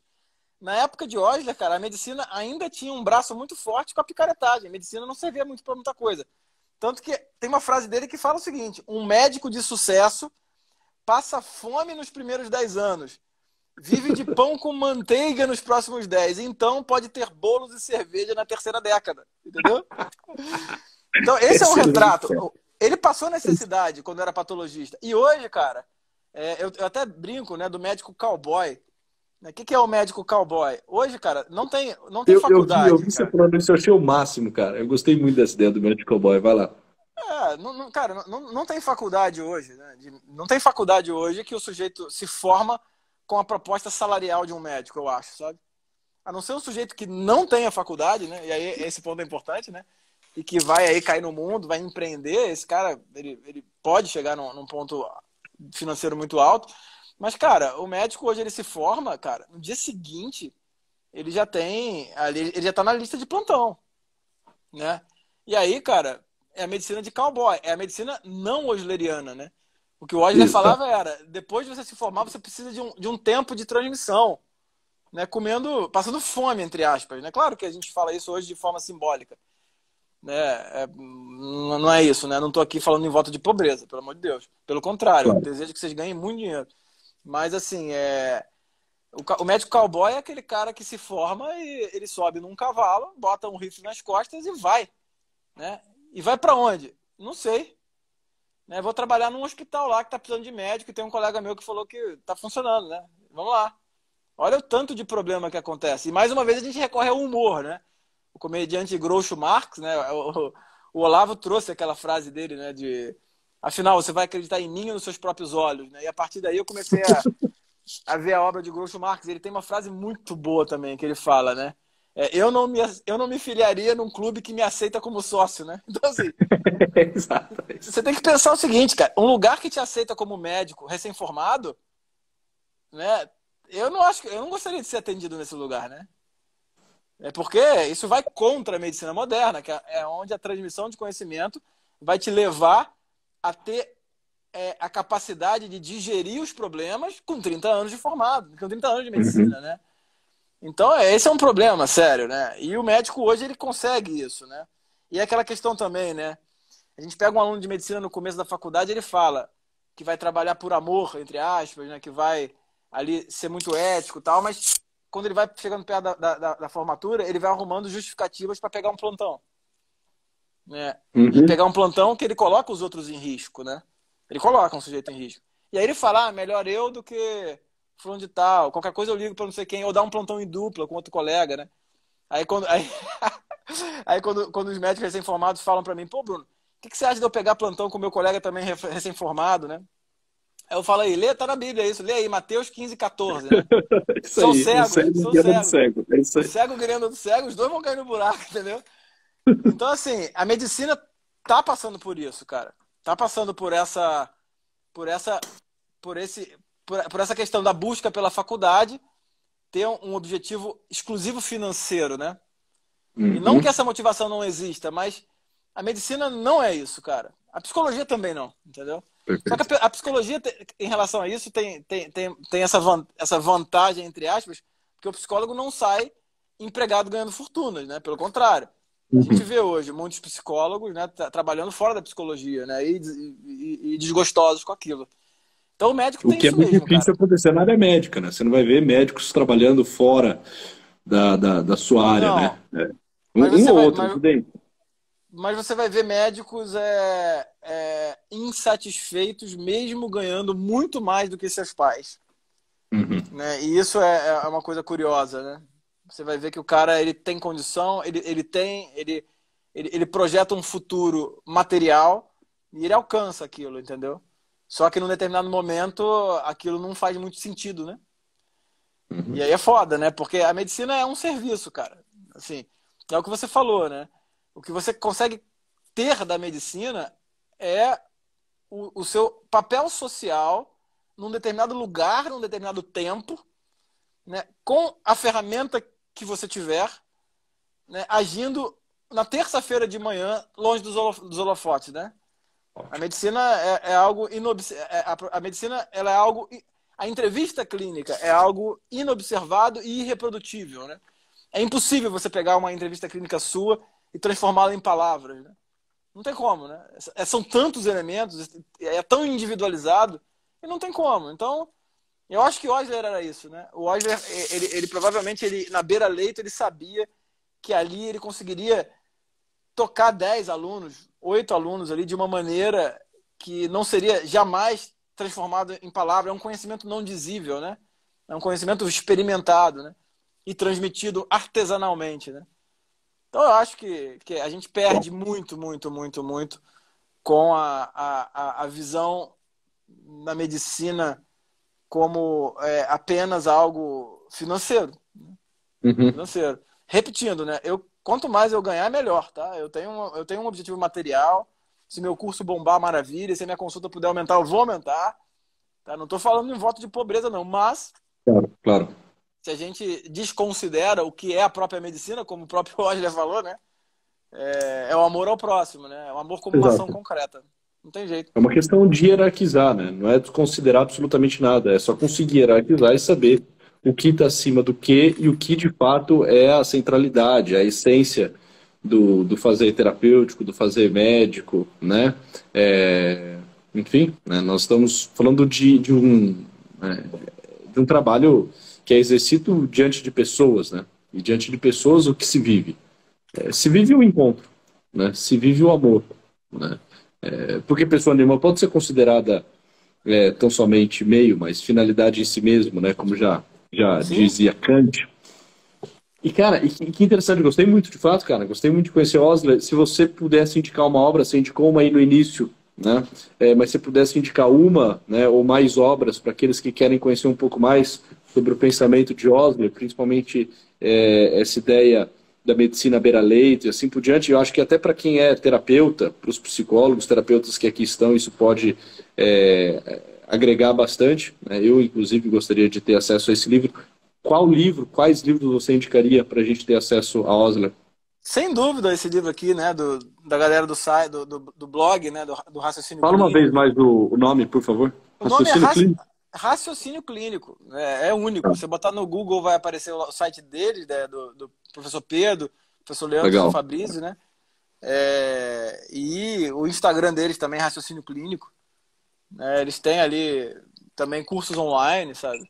Na época de Osler, cara, a medicina ainda tinha um braço muito forte com a picaretagem. A medicina não servia muito para muita coisa. Tanto que tem uma frase dele que fala o seguinte: um médico de sucesso passa fome nos primeiros 10 anos vive de pão com manteiga nos próximos 10. Então pode ter bolos e cerveja na terceira década. Entendeu? Então esse é um Excelente, retrato. cara. Ele passou necessidade quando era patologista. E hoje, cara, eu até brinco, né, do médico cowboy. O que é o médico cowboy? Hoje, cara, não tem Eu faculdade, vi você cara. falando isso, eu achei o máximo, cara. Eu gostei muito dessa ideia do Magic Cowboy. Vai lá. Cara, não tem faculdade hoje, né? Não tem faculdade hoje que o sujeito se forma com a proposta salarial de um médico, eu acho, sabe? A não ser um sujeito que não tenha faculdade, né? E aí esse ponto é importante, né? E que vai aí cair no mundo, vai empreender, esse cara, ele pode chegar num ponto financeiro muito alto. Mas, cara, o médico hoje ele se forma, cara, no dia seguinte ele já tem, ele já tá na lista de plantão, né? E aí, cara, é a medicina de cowboy, é a medicina não osleriana, né? O que o Osler Isso, tá. falava era, depois de você se formar, você precisa de um tempo de transmissão, né? Passando fome, entre aspas, né? Claro que a gente fala isso hoje de forma simbólica, né? Não é isso, né? Não estou aqui falando em voto de pobreza, pelo amor de Deus. Pelo contrário, eu Claro. desejo que vocês ganhem muito dinheiro. Mas, assim, o médico cowboy é aquele cara que se forma e ele sobe num cavalo, bota um rifle nas costas e vai, né? E vai para onde? Não sei. Né? Vou trabalhar num hospital lá que tá precisando de médico e tem um colega meu que falou que tá funcionando, né? Vamos lá. Olha o tanto de problema que acontece. E mais uma vez a gente recorre ao humor, né? O comediante Groucho Marx, né? O Olavo trouxe aquela frase dele, né? Afinal, você vai acreditar em mim ou nos seus próprios olhos, né? E a partir daí eu comecei a ver a obra de Groucho Marx. Ele tem uma frase muito boa também que ele fala, né? Eu não me filiaria num clube que me aceita como sócio, né? Então, assim, Exatamente. você tem que pensar o seguinte, cara. Um lugar que te aceita como médico recém-formado, né? Eu não gostaria de ser atendido nesse lugar, né? É porque isso vai contra a medicina moderna, que é onde a transmissão de conhecimento vai te levar a ter a capacidade de digerir os problemas com 30 anos de formado, com 30 anos de Uhum. medicina, né? Então, esse é um problema sério, né? E o médico hoje, ele consegue isso, né? E é aquela questão também, né? A gente pega um aluno de medicina no começo da faculdade, ele fala que vai trabalhar por amor, entre aspas, né? Que vai ali ser muito ético e tal, mas quando ele vai chegando perto da formatura, ele vai arrumando justificativas para pegar um plantão, né? E Uhum. pegar um plantão que ele coloca os outros em risco, né? Ele coloca um sujeito em risco. E aí ele fala, melhor eu do que fulano de tal. Qualquer coisa eu ligo para não sei quem, ou dar um plantão em dupla com outro colega, né? Aí quando os médicos recém-formados falam para mim, pô, Bruno, o que você acha de eu pegar plantão com meu colega também recém-formado, né? Aí eu falo aí, tá na Bíblia isso, lê aí, Mateus 15:14, né? Isso São aí, um cegos, cego são guiando do cegos. cego. É isso O aí. cego querendo do cego, os dois vão cair no buraco, entendeu? Então, assim, a medicina tá passando por isso, cara. Tá passando por essa, por essa questão da busca pela faculdade ter um objetivo exclusivo financeiro, né? E não que Uhum. essa motivação não exista, mas a medicina não é isso, cara. A psicologia também não, entendeu? Só que Perfeito. a psicologia, em relação a isso, tem essa vantagem, entre aspas, porque o psicólogo não sai empregado ganhando fortunas, né? Pelo contrário. A gente Uhum. vê hoje muitos psicólogos, né, trabalhando fora da psicologia, né, e desgostosos com aquilo. Então o médico O tem que é isso muito mesmo, difícil cara. acontecer na área médica, né? Você não vai ver médicos trabalhando fora da sua área, né? Não, É. mas Um você ou vai, outro, mas, evidente. mas você vai ver médicos insatisfeitos, mesmo ganhando muito mais do que seus pais, Uhum. né? E isso é uma coisa curiosa, né? Você vai ver que o cara ele tem condição, ele projeta um futuro material e ele alcança aquilo, entendeu? Só que num determinado momento aquilo não faz muito sentido, né? E Uhum. aí é foda, né? Porque a medicina é um serviço, cara. Assim, é o que você falou, né? O que você consegue ter da medicina é o seu papel social num determinado lugar, num determinado tempo, né? Com a ferramenta que você tiver, né? Agindo na terça-feira de manhã, longe dos holofotes, né? A Ótimo. medicina é algo a medicina ela é algo. A entrevista clínica é algo inobservado e irreprodutível, né? É impossível você pegar uma entrevista clínica sua e transformá-la em palavras, né? Não tem como, né? São tantos elementos, é tão individualizado e não tem como. Então, Eu acho que o Osler era isso, né? O Osler, ele provavelmente, na beira-leito, ele sabia que ali ele conseguiria tocar 10 alunos, 8 alunos ali de uma maneira que não seria jamais transformado em palavra. É um conhecimento não dizível, né? É um conhecimento experimentado, né? E transmitido artesanalmente, né? Então eu acho que a gente perde muito, muito, muito, muito com a visão da medicina como apenas algo financeiro. Uhum. Financeiro. Repetindo, né? Quanto mais eu ganhar, melhor, tá? Eu tenho um objetivo material. Se meu curso bombar, maravilha. Se a minha consulta puder aumentar, eu vou aumentar. Tá? Não estou falando em voto de pobreza, não. Mas, Claro, claro. se a gente desconsidera o que é a própria medicina, como o próprio Osler falou, né? É o amor ao próximo, né? É o amor como uma ação Exato. concreta. Não tem jeito. É uma questão de hierarquizar, né? Não é desconsiderar absolutamente nada, é só conseguir hierarquizar e saber o que está acima do que e o que de fato é a centralidade, a essência do fazer terapêutico, do fazer médico, né? Enfim, né? Nós estamos falando de um trabalho que é exercido diante de pessoas, né? E diante de pessoas o que se vive? Se vive o encontro, né? Se vive o amor, né? Porque pessoa nenhuma pode ser considerada tão somente meio, mas finalidade em si mesmo, né? Como já Sim, dizia Kant. E, cara, que interessante, gostei muito de fato, cara. Gostei muito de conhecer Osler. Se você pudesse indicar uma obra, você indicou uma aí no início, né? Mas se pudesse indicar uma, né, ou mais obras para aqueles que querem conhecer um pouco mais sobre o pensamento de Osler, principalmente essa ideia da medicina à beira-leito e assim por diante, eu acho que até para quem é terapeuta, para os psicólogos, terapeutas que aqui estão, isso pode agregar bastante, né? Eu, inclusive, gostaria de ter acesso a esse livro. Quais livros você indicaria para a gente ter acesso a Osler? sem dúvida esse livro aqui, né? Da galera do site, do blog, né? Do raciocínio Fala uma vez clínico. mais o nome, por favor. O nome é Raciocínio Clínico. Raciocínio Clínico. É único. Ah, Você botar no Google vai aparecer o site deles, né, do professor Pedro, professor Leandro legal. Fabrício, né? E o Instagram deles também, Raciocínio Clínico. Eles têm ali também cursos online, sabe?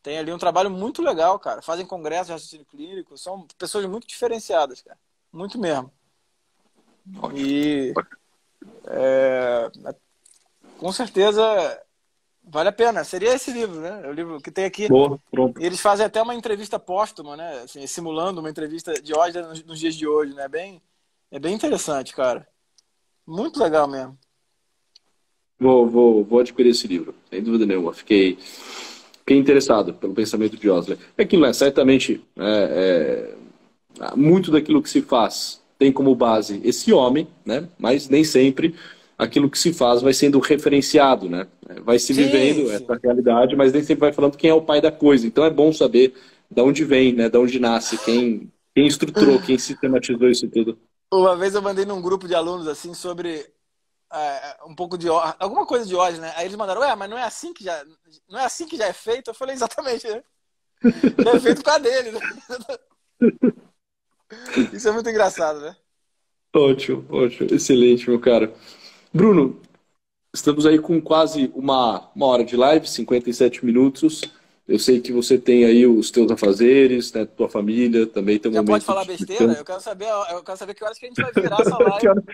Tem ali um trabalho muito legal, cara. Fazem congressos de raciocínio clínico. São pessoas muito diferenciadas, cara. Muito mesmo. Ótimo. E é, com certeza vale a pena. Seria esse livro, né? É o livro que tem aqui. Boa, pronto. E eles fazem até uma entrevista póstuma, né? Assim, simulando uma entrevista de hoje nos dias de hoje, né? É bem interessante, cara. Muito legal mesmo. Vou adquirir esse livro, sem dúvida nenhuma. Fiquei interessado pelo pensamento de Osler. É aquilo, né? Certamente, muito daquilo que se faz tem como base esse homem, né? Mas nem sempre aquilo que se faz vai sendo referenciado, né? Vai se Sim, vivendo sim. essa realidade, mas nem sempre vai falando quem é o pai da coisa. Então é bom saber de onde vem, né? De onde nasce, quem estruturou, quem sistematizou isso tudo. Uma vez eu mandei num grupo de alunos assim sobre um pouco de alguma coisa de ódio, né? Aí eles mandaram, mas não é assim que já é feito? Eu falei, exatamente, né? Já é feito por causa dele, né? Isso é muito engraçado, né? Ótimo, ótimo, excelente, meu cara. Bruno, estamos aí com quase uma hora de live, 57 minutos. Eu sei que você tem aí os teus afazeres, né, tua família, também tem um Já pode momento falar de besteira? descanso. Eu quero saber que horas que a gente vai virar essa Que live. horas,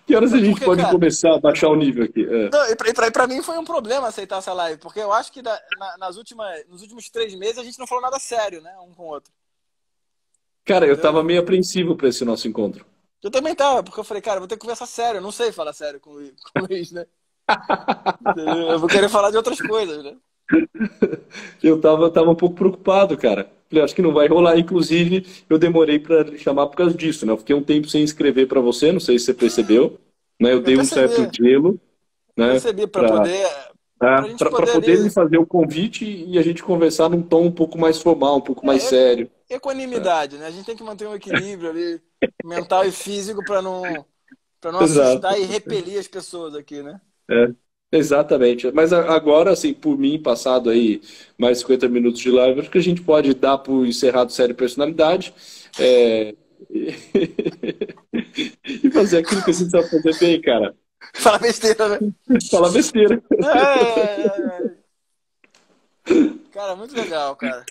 que horas a gente Porque, pode cara, começar a baixar o nível aqui? não, pra mim foi um problema aceitar essa live, porque eu acho que nos últimos 3 meses a gente não falou nada sério, né? Um com o outro. Cara, eu Entendeu? tava meio apreensivo para esse nosso encontro. Eu também tava, porque eu falei, cara, eu vou ter que conversar sério, eu não sei falar sério com o Luiz, né? Entendeu? Eu vou querer falar de outras coisas, né? Eu tava um pouco preocupado, cara. Falei, acho que não vai rolar. Inclusive, eu demorei para lhe chamar por causa disso, né? Eu fiquei um tempo sem escrever para você, não sei se você percebeu, né? Eu Eu dei um certo percebi, gelo, eu né? percebi Para pra gente poder poder me ali, fazer o convite e a gente conversar num tom um pouco mais formal, um pouco mais é, sério. equanimidade, né? A gente tem que manter um equilíbrio ali, mental e físico, pra não Exato. assustar e repelir as pessoas aqui, né? É, exatamente. Mas agora, assim, por mim, passado aí mais 50 minutos de live, acho que a gente pode dar por encerrado série personalidade. É, e e fazer aquilo que a gente sabe fazer bem, cara. Fala besteira, né? Falar besteira. É, é, é, é. Cara, muito legal, cara.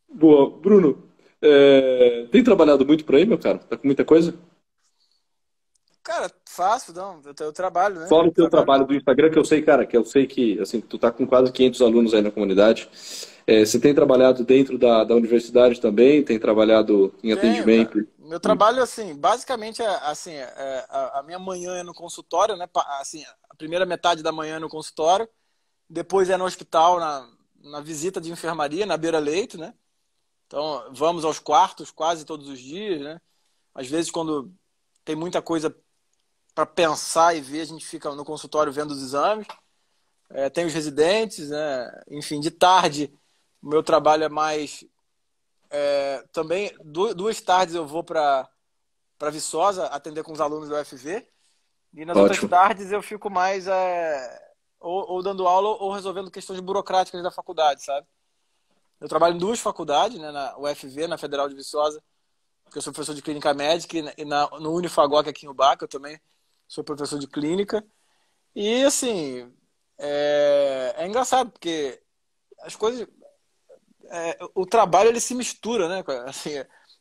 Boa. Bruno, tem trabalhado muito por aí, meu cara? Tá com muita coisa? Cara, fácil, não. Eu trabalho, né? Fora o teu Trabalho. trabalho do Instagram, que eu sei, cara, que eu sei que assim, tu tá com quase 500 alunos aí na comunidade. Você tem trabalhado dentro da universidade também? Tem trabalhado em Tenho, cara. atendimento? Meu trabalho, assim, basicamente, assim, a minha manhã é no consultório, né? Assim, a primeira metade da manhã é no consultório, depois é no hospital, na visita de enfermaria, na beira-leito, né? Então, vamos aos quartos quase todos os dias, né? Às vezes, quando tem muita coisa para pensar e ver, a gente fica no consultório vendo os exames. Tem os residentes, né? Enfim, de tarde, o meu trabalho é mais. Também, duas tardes eu vou para Viçosa atender com os alunos do UFV, e nas outras Ótimo. tardes eu fico mais ou dando aula ou resolvendo questões burocráticas da faculdade, sabe? Eu trabalho em duas faculdades, né? Na UFV, na Federal de Viçosa, porque eu sou professor de clínica médica, no Unifagoc aqui em Ubaca, eu também sou professor de clínica. E assim, é engraçado, porque as coisas. O trabalho ele se mistura, né? Assim,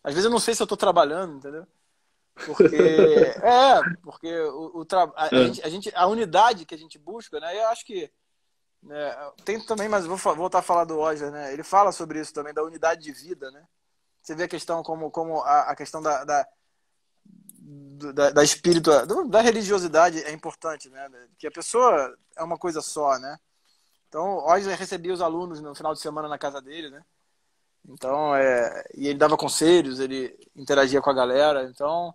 às vezes eu não sei se eu estou trabalhando, entendeu? Porque. Porque É. a unidade que a gente busca, né? Eu acho que. Tem também, mas vou voltar a falar do Roger, né? Ele fala sobre isso também, da unidade de vida, né? Você vê a questão como a questão da da religiosidade é importante, né? Que a pessoa é uma coisa só, né? Então, hoje eu recebia os alunos no final de semana na casa dele, né? Então, e ele dava conselhos, ele interagia com a galera. Então,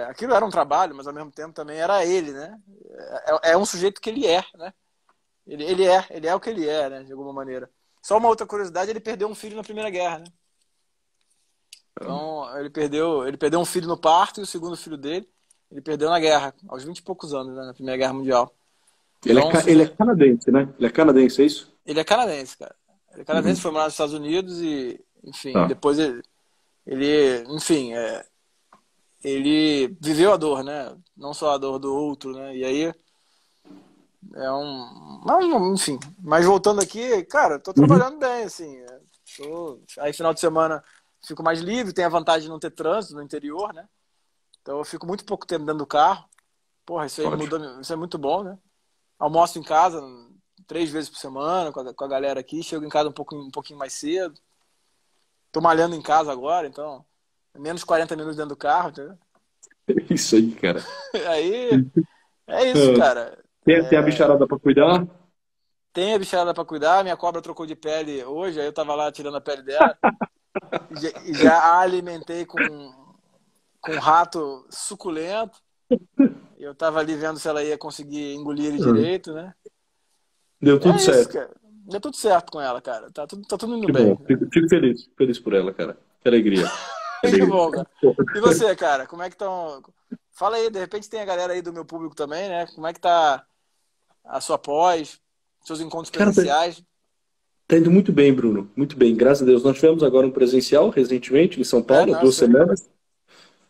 aquilo era um trabalho, mas ao mesmo tempo também era ele, né? É um sujeito que ele é, né? Ele é o que ele é, né? De alguma maneira. Só uma outra curiosidade, ele perdeu um filho na Primeira Guerra, né? Então, ele perdeu um filho no parto e o segundo filho dele, ele perdeu na guerra, aos 20 e poucos anos, né? Na Primeira Guerra Mundial. Então, Ele é canadense, né? Ele é canadense, é isso? ele é canadense, cara. Ele é canadense, Uhum. foi morar nos Estados Unidos e, enfim, Tá. depois enfim, ele viveu a dor, né? Não só a dor do outro, né? E aí enfim. Mas voltando aqui, cara, tô Uhum. trabalhando bem, assim. Aí final de semana fico mais livre, tem a vantagem de não ter trânsito no interior, né? Então eu fico muito pouco tempo dentro do carro. Porra, isso aí Ótimo. muda, isso é muito bom, né? Almoço em casa 3 vezes por semana com a galera aqui, chego em casa um pouquinho mais cedo. Tô malhando em casa agora, então menos 40 minutos dentro do carro, entendeu? É isso aí, cara. Aí é isso, Ah, cara. tem a bicharada pra cuidar? Tem a bicharada pra cuidar, minha cobra trocou de pele hoje, aí eu tava lá tirando a pele dela. E já a alimentei com um rato suculento. Eu tava ali vendo se ela ia conseguir engolir ele Uhum. direito, né? Deu tudo É isso, certo. cara. Deu tudo certo com ela, cara. Tá tudo indo Que bem, bom. né? Fico feliz. Feliz por ela, cara. Que alegria. Que Que alegria. bom, cara. E você, cara? Como é que estão? Fala aí, de repente tem a galera aí do meu público também, né? Como é que tá a sua pós, seus encontros Cara, presenciais? tá indo muito bem, Bruno. Muito bem, graças a Deus. Nós tivemos agora um presencial recentemente em São Paulo, Não, duas sei. semanas.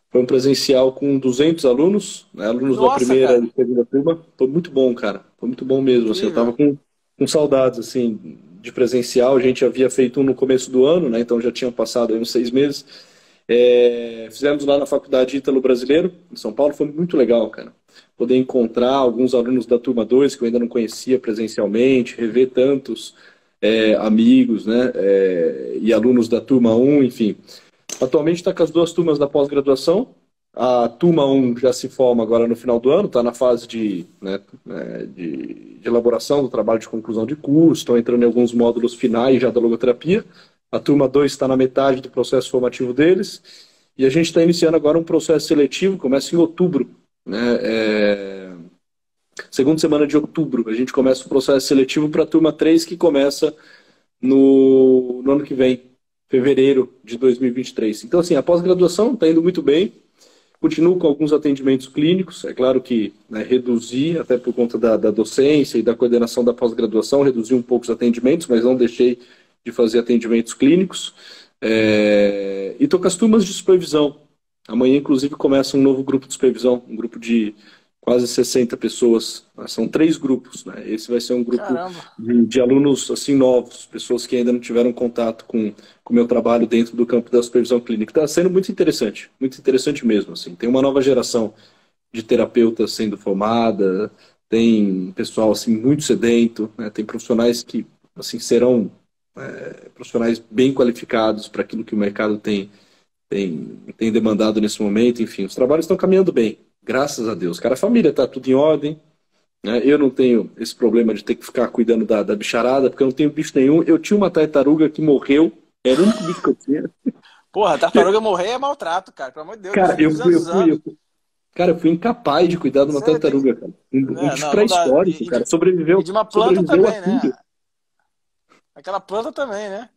Foi um presencial com 200 alunos, né, alunos da Nossa, primeira cara. e segunda turma. Foi muito bom, cara. Foi muito bom mesmo. Assim, eu tava Incrível. com saudades assim de presencial. A gente havia feito um no começo do ano, né? Então já tinham passado aí uns 6 meses. Fizemos lá na Faculdade Ítalo Brasileiro, em São Paulo. Foi muito legal, cara. Poder encontrar alguns alunos da turma 2 que eu ainda não conhecia presencialmente, rever tantos amigos, né? E alunos da turma um, enfim. Atualmente está com as duas turmas da pós-graduação. A turma um já se forma agora no final do ano, está na fase de elaboração do trabalho de conclusão de curso, estão entrando em alguns módulos finais já da logoterapia. A turma 2 está na metade do processo formativo deles. E a gente está iniciando agora um processo seletivo, começa em outubro, né? Segunda semana de outubro, a gente começa o processo seletivo para a turma 3 que começa no ano que vem, fevereiro de 2023. Então, assim, a pós-graduação está indo muito bem, continuo com alguns atendimentos clínicos, é claro que reduzi, até por conta da docência e da coordenação da pós-graduação, reduzi um pouco os atendimentos, mas não deixei de fazer atendimentos clínicos. E estou com as turmas de supervisão. Amanhã, inclusive, começa um novo grupo de supervisão, um grupo de quase 60 pessoas, né? São 3 grupos, né? Esse vai ser um grupo Caramba. de alunos assim novos, pessoas que ainda não tiveram contato com o meu trabalho dentro do campo da supervisão clínica. Está sendo muito interessante mesmo, assim. Tem uma nova geração de terapeutas sendo formada, tem pessoal assim muito sedento, né? Tem profissionais que assim serão profissionais bem qualificados para aquilo que o mercado tem demandado nesse momento. Enfim, os trabalhos estão caminhando bem, graças a Deus. Cara, a família está tudo em ordem, né? Eu não tenho esse problema de ter que ficar cuidando da bicharada, porque eu não tenho bicho nenhum. Eu tinha uma tartaruga que morreu, era o único bicho que eu tinha. Porra, tartaruga morrer é maltrato, cara. Pelo amor de Deus, Cara, 200 anos. cara, eu fui incapaz de cuidar de uma Você tem... tartaruga, cara. Um Né, bicho não, não dá. pré-histórico, cara. E de uma planta Sobreviveu a também, né? tudo. Aquela planta também, né?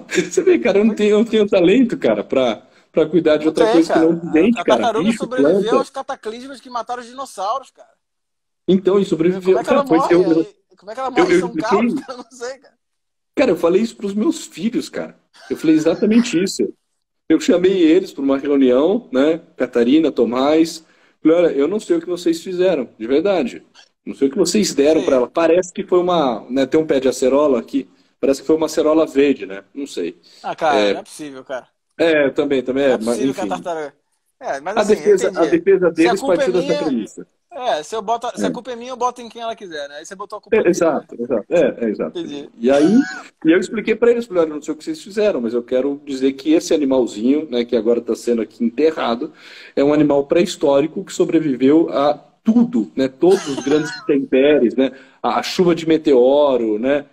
Você vê, cara, eu não tenho talento, cara, pra cuidar de Não outra tem, coisa que não cara. de dente, A cara. tartaruga Bicho, sobreviveu planta. aos cataclismos que mataram os dinossauros, cara. Então, e Como sobreviveu. é que ela Cara, morre aí? Como é que ela morre em eu São Carlos? expliquei. Eu não sei, cara. Cara, eu falei isso pros meus filhos, cara. Eu falei exatamente isso. Eu chamei eles para uma reunião, né? Catarina, Tomás. Falei, olha, eu não sei o que vocês fizeram, de verdade. Não sei o que vocês deram para Sim. ela. Parece que foi uma, né, tem um pé de acerola aqui. Parece que foi uma acerola verde, né? Não sei. Ah, cara, não é possível, cara. Também Não é mas possível que a enfim. tartaruga. É, mas assim, eu A entendi. defesa Se a deles culpa é partiu dessa minha, premissa. se a culpa é minha, eu boto em quem ela quiser, né? Aí você botou a culpa nele, né? Exato, exato. Exato. Entendi. E eu expliquei para eles, falei, olha, não sei o que vocês fizeram, mas eu quero dizer que esse animalzinho, né, que agora está sendo aqui enterrado, é um animal pré-histórico que sobreviveu a tudo, né, todos os grandes intempéries, né, a chuva de meteoro, né,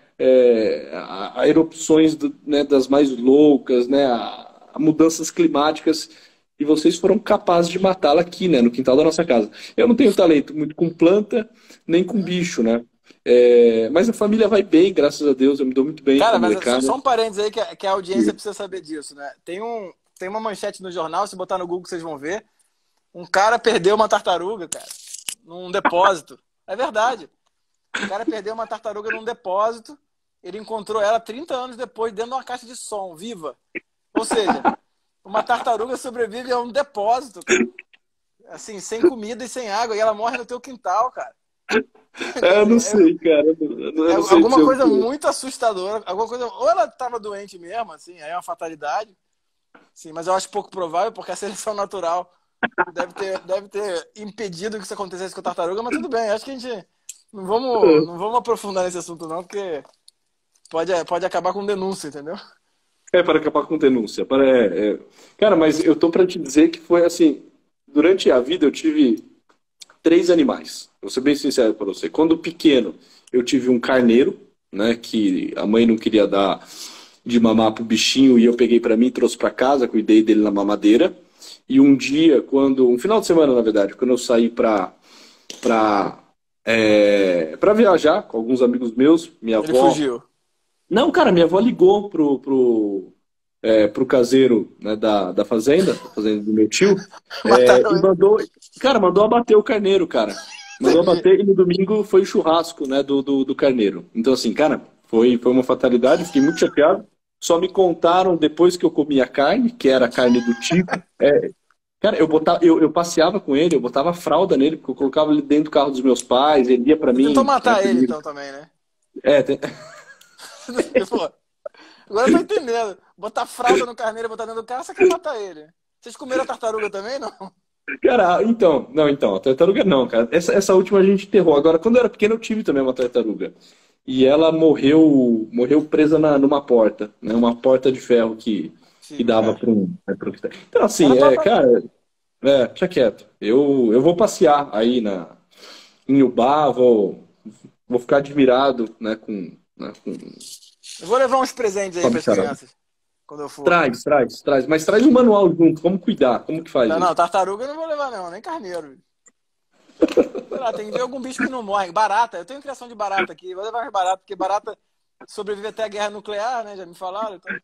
a erupções né, das mais loucas, né, a mudanças climáticas, e vocês foram capazes de matá-la aqui, né, no quintal da nossa casa. Eu não tenho talento muito com planta, nem com bicho, né? Mas a família vai bem, graças a Deus, eu me dou muito bem com a Cara, mas molecada. só um parênteses aí que a audiência precisa saber disso, né? Tem uma manchete no jornal, se botar no Google vocês vão ver. Um cara perdeu uma tartaruga, cara, num depósito. É verdade. O cara perdeu uma tartaruga num depósito, ele encontrou ela 30 anos depois dentro de uma caixa de som, viva. Ou seja, uma tartaruga sobrevive a um depósito, cara. Assim, sem comida e sem água, e ela morre no teu quintal, cara. Quer Eu não dizer, sei, cara, eu não sei alguma dizer o coisa que. muito assustadora, alguma coisa, ou ela estava doente mesmo, assim, aí é uma fatalidade, sim, mas eu acho pouco provável porque a seleção natural deve ter impedido que isso acontecesse com a tartaruga, mas tudo bem, acho que a gente não vamos aprofundar nesse assunto não, porque pode acabar com denúncia, entendeu? Para acabar com denúncia. Cara, mas eu tô para te dizer que foi assim, durante a vida eu tive 3 animais. Vou ser bem sincero para você. Quando pequeno, eu tive um carneiro, né, que a mãe não queria dar de mamar pro bichinho e eu peguei para mim, trouxe para casa, cuidei dele na mamadeira. E um dia, um final de semana, na verdade, quando eu saí para viajar com alguns amigos meus, minha Ele avó. fugiu. Não, cara, minha avó ligou pro caseiro, né, da fazenda do meu tio, Mataram e ele. mandou abater o carneiro, cara. Mandou Entendi. abater e no domingo foi churrasco, né, do carneiro. Então, assim, cara, foi uma fatalidade, fiquei muito chateado. Só me contaram depois que eu comi a carne, que era a carne do tipo. Cara, eu passeava com ele, eu botava fralda nele, porque eu colocava ele dentro do carro dos meus pais, ele ia pra Você tentou mim, né, matar ele comigo. então também, né? Tem- Pô, agora eu tô entendendo. Botar fralda no carneiro e botar dentro do carro, você quer matar ele. Vocês comeram a tartaruga também, não? Cara, então, não, então, a tartaruga não, cara. Essa última a gente enterrou. Agora, quando eu era pequeno, eu tive também uma tartaruga. E ela morreu presa numa porta, né? Uma porta de ferro que Possível, dava cara. para um. Então, Era assim, tua pai. cara, deixa quieto. Eu vou passear aí em Ubá, vou ficar admirado, né, com Eu vou levar uns presentes com aí a pras bicharada. crianças quando eu for. Traz. Mas traz um manual junto, como cuidar, como que faz Não, não, isso. tartaruga eu não vou levar, não, nem carneiro. Sei lá, tem que ver algum bicho que não morre. Barata, eu tenho criação de barata aqui. Vou levar as baratas, porque barata sobrevive até a guerra nuclear, né? Já me falaram. Então,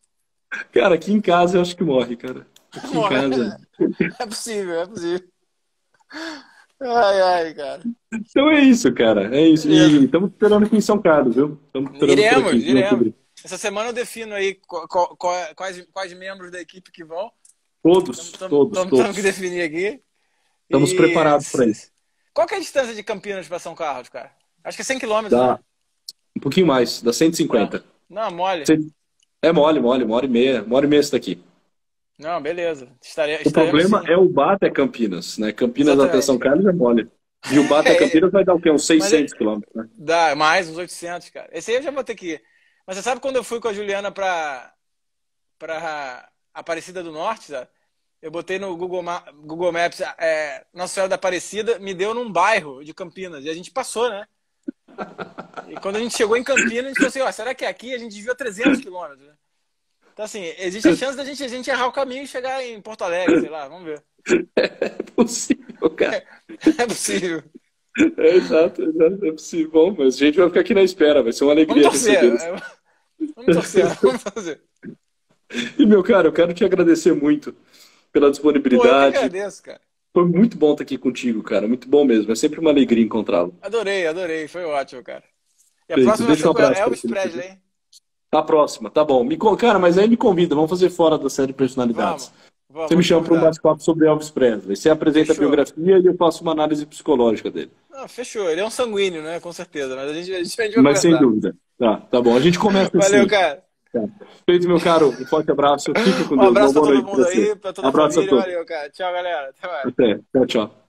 Cara, aqui em casa eu acho que morre, cara. Aqui em morre. casa. É possível, é possível. Ai, ai, cara. Então é isso, cara. É isso. E Beleza. estamos esperando aqui em São Carlos, viu? Estamos esperando por Iremos, aqui, em iremos. outubro. Essa semana eu defino aí quais membros da equipe que vão. Todos, todos, Temos que todos. definir aqui. Estamos E preparados para isso. Qual que é a distância de Campinas para São Carlos, cara? Acho que é 100 quilômetros, Dá né? um pouquinho mais, dá Ah, 150. não, mole. Cê- É mole, mole, uma hora e meia isso daqui. Não, beleza. O Estaremos problema sim. é Ubá até Campinas, né? Campinas até São Exatamente. Carlos é mole. De Ubá até É, Campinas vai dar o quê? Uns mas 600 quilômetros, né? dá mais uns 800, cara. Esse aí eu já vou ter que ir. Mas você sabe quando eu fui com a Juliana pra Aparecida do Norte, sabe? Eu botei no Google Maps Nossa Senhora da Aparecida, me deu num bairro de Campinas. E a gente passou, né? E quando a gente chegou em Campinas, a gente falou assim, ó, será que é aqui? A gente desviou 300 quilômetros, né? Então, assim, existe a chance da gente errar o caminho e chegar em Porto Alegre, sei lá, vamos ver. É possível, cara. É possível. É exato, exato, é possível. Bom, mas a gente vai ficar aqui na espera, vai ser uma Vamos alegria torcer. recebê-los. Vamos torcer, vamos fazer. E, meu cara, eu quero te agradecer muito pela Pô, eu que disponibilidade. agradeço, cara. Foi muito bom estar aqui contigo, cara. Muito bom mesmo. É sempre uma alegria encontrá-lo. Adorei, adorei. Foi ótimo, cara. E a Feito. próxima vai Deixa ser um com abraço para Elvis você. Presley, hein? A próxima, tá bom. Cara, mas aí me convida. Vamos fazer fora da série Vamos. Personalidades. Você Vou me te chama para um convidar. bate-papo sobre Elvis Presley. Você apresenta a Fechou. biografia e eu faço uma análise psicológica dele. Não, fechou. Ele é um sanguíneo, né? Com certeza. Mas a gente vai Mas sem conversar. dúvida. Tá bom. A gente começa Valeu, assim. cara. Tá. Feito, meu caro. Um forte abraço. Fica com Um Deus. Uma abraço pra boa todo noite para mundo você. aí, pra toda a Abraço a família. todos. Valeu, cara. Tchau, galera. Até mais. Até. Tchau, tchau.